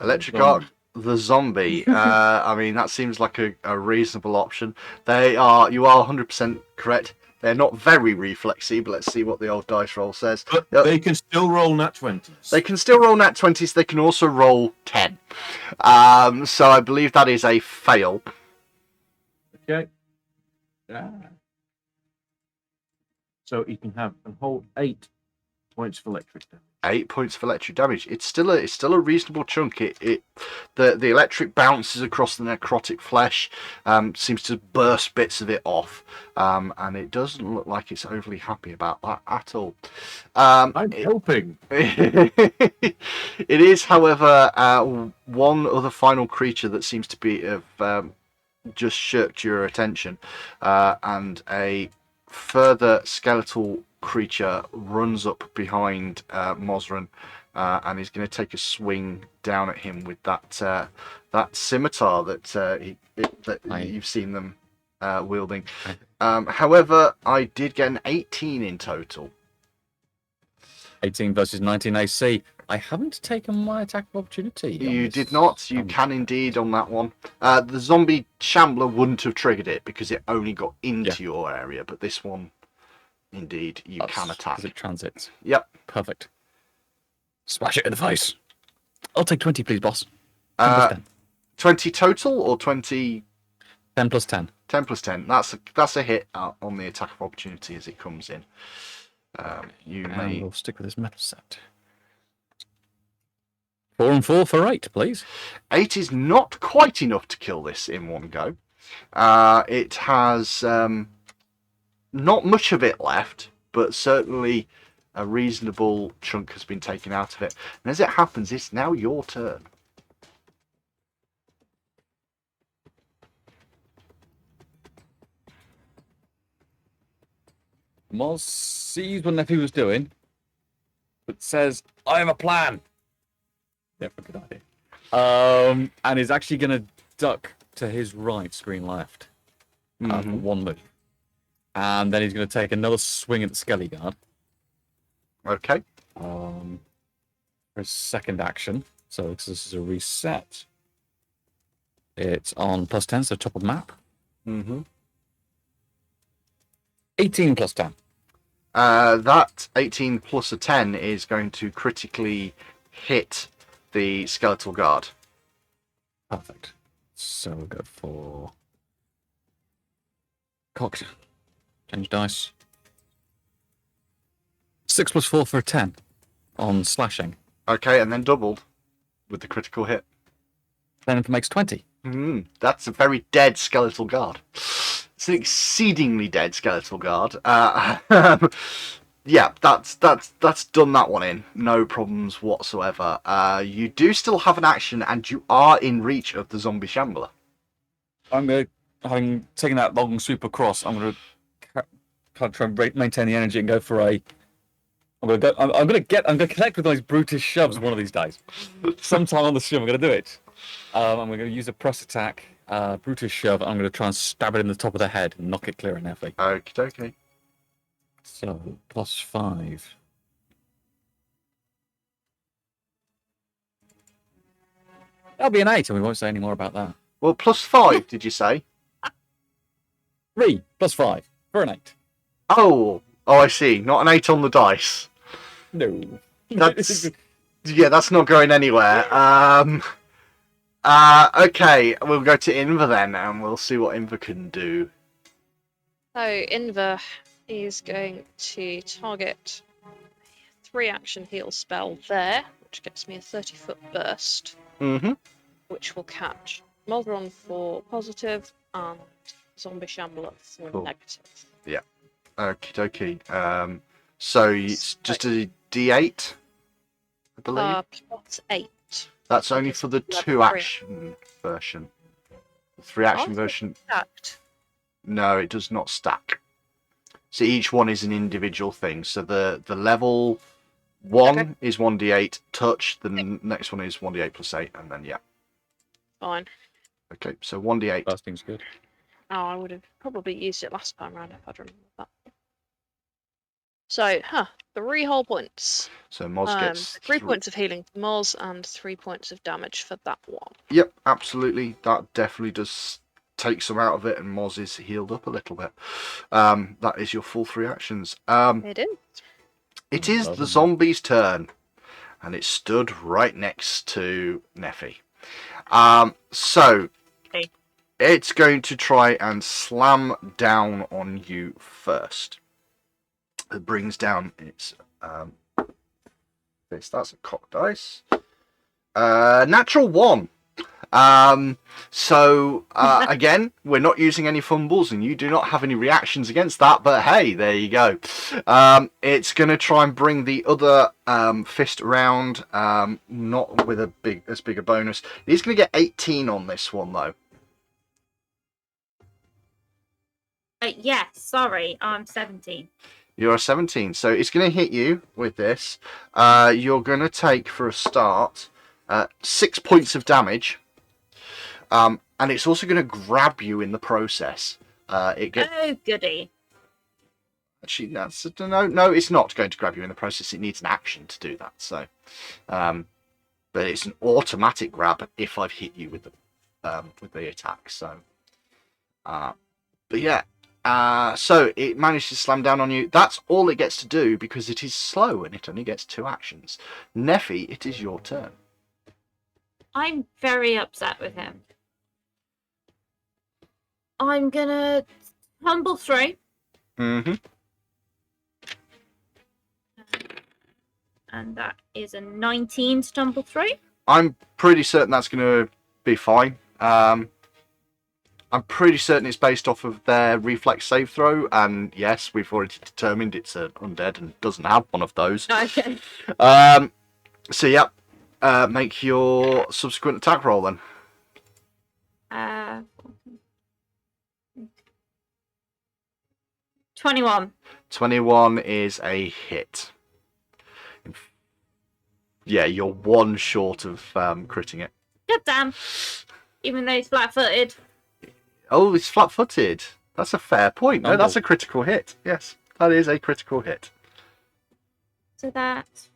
Electric Arc, the zombie. I mean, that seems like a reasonable option. You are 100% correct. They're not very reflexy, but let's see what the old dice roll says. But they can still roll nat 20s. They can still roll nat 20s. They can also roll 10. So I believe that is a fail. Okay. So you can have and hold 8 points of electric damage. 8 points of electric damage. It's still a reasonable chunk. The electric bounces across the necrotic flesh, seems to burst bits of it off, and it doesn't look like it's overly happy about that at all. I'm helping. It is, however, one other final creature that seems to be of just shirked your attention, and a further skeletal creature runs up behind Mosran, and he's going to take a swing down at him with that scimitar that you've seen them wielding. However, I did get an 18 in total. 18 versus 19 AC. I haven't taken my attack of opportunity. You did not. You can indeed on that one. The zombie shambler wouldn't have triggered it because it only got into your area, but this one, indeed, you can attack. Because it transits. Yep. Perfect. Smash it in the face. I'll take 20, please, boss. 10 plus 10. 20 total or 20? 10 plus 10. 10 plus 10. That's a hit on the attack of opportunity as it comes in. We'll stick with this metal set. 4 and 4 for 8, please. 8 is not quite enough to kill this in one go. It has not much of it left, but certainly a reasonable chunk has been taken out of it. And as it happens, it's now your turn. Moz sees what Nephew was doing, but says, I have a plan. Never a good idea. And is actually going to duck to his right, screen left. One move. And then he's going to take another swing at the Skeletal Guard. Okay. For his second action. So this is a reset. It's on plus 10, so top of map. 18 plus 10. That 18 plus a 10 is going to critically hit the Skeletal Guard. Perfect. So we'll go for... Cocked. Change dice. 6 plus 4 for a 10 on slashing. Okay, and then doubled with the critical hit. Then it makes 20. That's a very dead Skeletal Guard. It's an exceedingly dead Skeletal Guard. Yeah, that's done that one in. No problems whatsoever. You do still have an action, and you are in reach of the zombie shambler. I'm going to, having taken that long sweep across, I'm going to try and maintain the energy and go for a... I'm going to connect with those brutish shoves one of these days. Sometime on the stream, I'm going to do it. I'm going to use a press attack, brutish shove. I'm going to try and stab it in the top of the head and knock it clear and heavy. Okie dokie. So, plus 5. That'll be an 8, and we won't say any more about that. Well, plus 5, did you say? 3 plus 5 for an 8. Oh, I see. Not an 8 on the dice. No. That's not going anywhere. Okay, we'll go to Inva then, and we'll see what Inva can do. So Inva is going to target a 3-action heal spell there, which gets me a 30-foot burst, which will catch Mothron for positive and Zombie Shambler for negative. Yeah. Okie dokie. So it's just a D8, I believe. Plus 8. That's only for the 2-action version. The 3-action version. Stacked. No, it does not stack. So each one is an individual thing. So the level 1 is 1d8 touch. The next one is 1d8 plus 8, and then Fine. Okay, so 1d8. Bursting's good. Oh, I would have probably used it last time round if I'd remembered that. So, 3 whole points. So Moz gets 3 points of healing for Moz and 3 points of damage for that one. Yep, absolutely. That definitely does take some out of it, and Moz is healed up a little bit. That is your full 3 actions. It is. It is the zombie's turn, and it stood right next to Neffy. So it's going to try and slam down on you first. It brings down its this. That's a cock dice. Natural 1. Again, we're not using any fumbles, and you do not have any reactions against that, but hey, there you go. It's going to try and bring the other fist around, not with as big a bonus. He's going to get 18 on this one, though. Yes, sorry, I'm 17. You're 17, so it's going to hit you with this. You're going to take, for a start, 6 points of damage. And it's also going to grab you in the process. Oh, goody. Actually, no, it's not going to grab you in the process. It needs an action to do that. So, but it's an automatic grab if I've hit you with the attack. So, but yeah. So it managed to slam down on you. That's all it gets to do because it is slow and it only gets 2 actions. Neffy, it is your turn. I'm very upset with him. I'm gonna tumble through. Mm-hmm. And that is a 19 to tumble through. I'm pretty certain that's going to be fine. I'm pretty certain it's based off of their reflex save throw, and yes, we've already determined it's an undead and doesn't have one of those. Okay. So yeah, make your subsequent attack roll then. 21. 21 is a hit. Yeah, you're 1 short of critting it. God damn. Even though he's flat-footed. Oh, it's flat-footed. That's a fair point. No, Tumble. that's a critical hit. Yes, that is a critical hit. So that's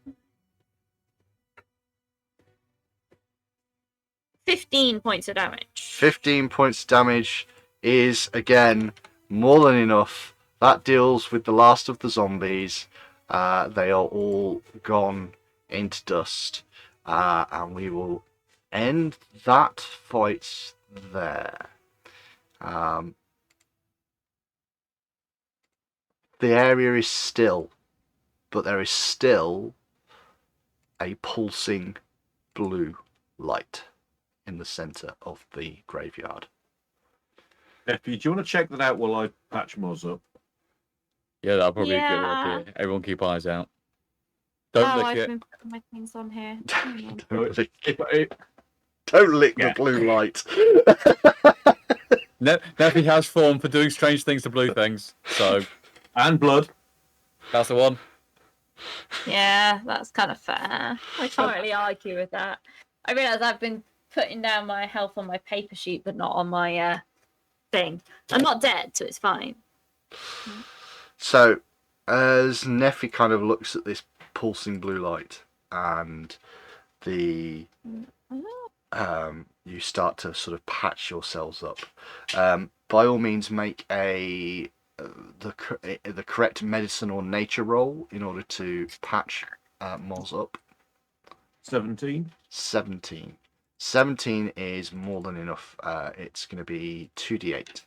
15 points of damage. 15 points of damage is, again, more than enough. That deals with the last of the zombies. They are all gone into dust. And we will end that fight there. The area is still, but there is still a pulsing blue light in the center of the graveyard. Effie, do you want to check that out while I patch Moz up? Yeah, that'll probably be a good Yeah. idea. Everyone keep eyes out. Don't lick I've it. been putting my things on here. Hang on. Don't lick, If don't lick Yeah. the blue light. Neffy has form for doing strange things to blue things, so and blood. that's the one. Yeah, that's kind of fair. I can't really argue with that. I realise I've been putting down my health on my paper sheet, but not on my thing. I'm not dead, so it's fine. So, as Neffy kind of looks at this pulsing blue light, and the you start to sort of patch yourselves up. By all means, make the correct medicine or nature roll in order to patch Moz up. 17. 17. 17 is more than enough. It's going to be 2d8.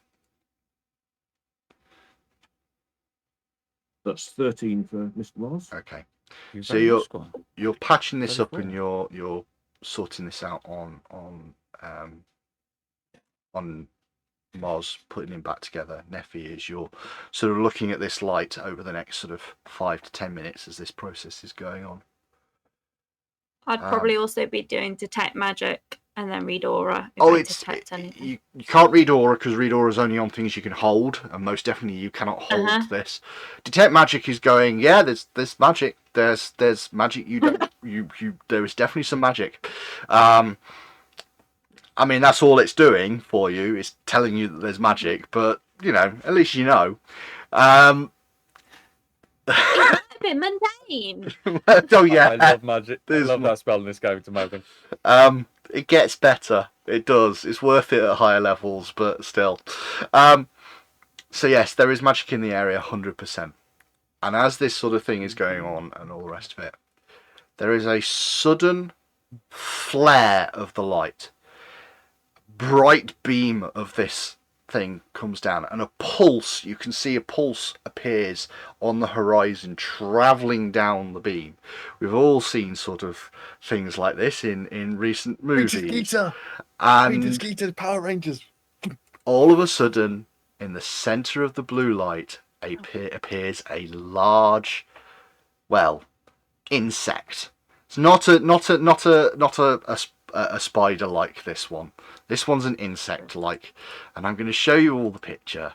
That's 13 for Mr. Moz. Okay. You So very you're- much, Squire. You're patching this up 34. and you're sorting this out on Moz, putting him back together. Neffy, is you're sort of looking at this light over the next sort of 5 to 10 minutes as this process is going on. I'd probably also be doing detect magic and then read aura. If I detect anything. You can't read aura because read aura is only on things you can hold, and most definitely you cannot hold this. Detect magic is going. Yeah, there's magic. There's magic. You don't. you there is definitely some magic. I mean, that's all it's doing for you. It's telling you that there's magic, but you know, at least you know. It's a bit mundane. Oh yeah, I love magic. I There's love that spell in this game to Mogan. it gets better. It does. It's worth it at higher levels, but still. So yes, there is magic in the area, 100%. And as this sort of thing is going on and all the rest of it, there is a sudden flare of the light. Bright beam of this thing comes down, and a pulse, you can see a pulse appears on the horizon, travelling down the beam. We've all seen sort of things like this in recent movies. And Skeeter, Power Rangers. all of a sudden, in the centre of the blue light, appears a large, well, insect. It's not a spider like this one. This one's an insect like, and I'm going to show you all the picture.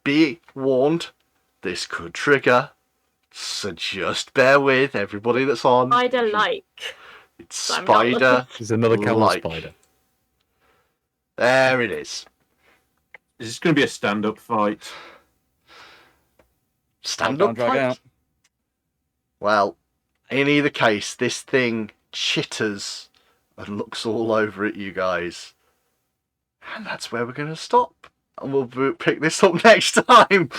Be warned, this could trigger, so just bear with everybody that's on. Spider-like. It's I'm not spider. There's another camel like. spider. There it is. Is this going to be a stand-up fight? Stand Down, up drag fight? out. Well, in either case, this thing chitters and looks all over at you guys. And that's where we're going to stop. And we'll pick this up next time.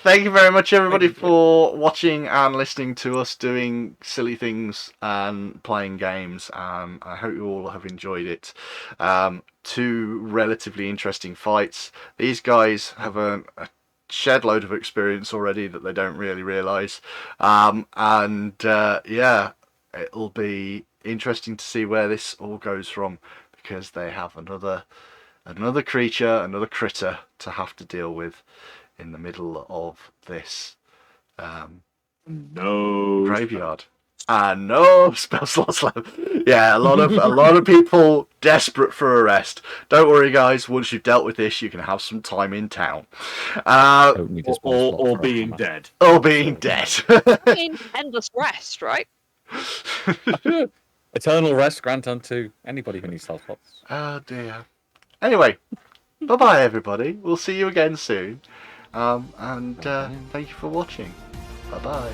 Thank you very much, everybody, for watching and listening to us doing silly things and playing games. I hope you all have enjoyed it. 2 relatively interesting fights. These guys have a shed load of experience already that they don't really realise. Yeah, it'll be interesting to see where this all goes from, because they have another creature, another critter to have to deal with in the middle of this No. graveyard. And no spell slots left. Yeah, a lot of people desperate for a rest. Don't worry, guys. Once you've dealt with this, you can have some time in town. Don't need a spell slot Or for a being hammer. dead. Or being dead. I mean, endless rest, right? Eternal rest grant unto anybody who needs spell slots. Oh dear. Anyway, bye-bye, everybody. We'll see you again soon. Thank you for watching. Bye-bye.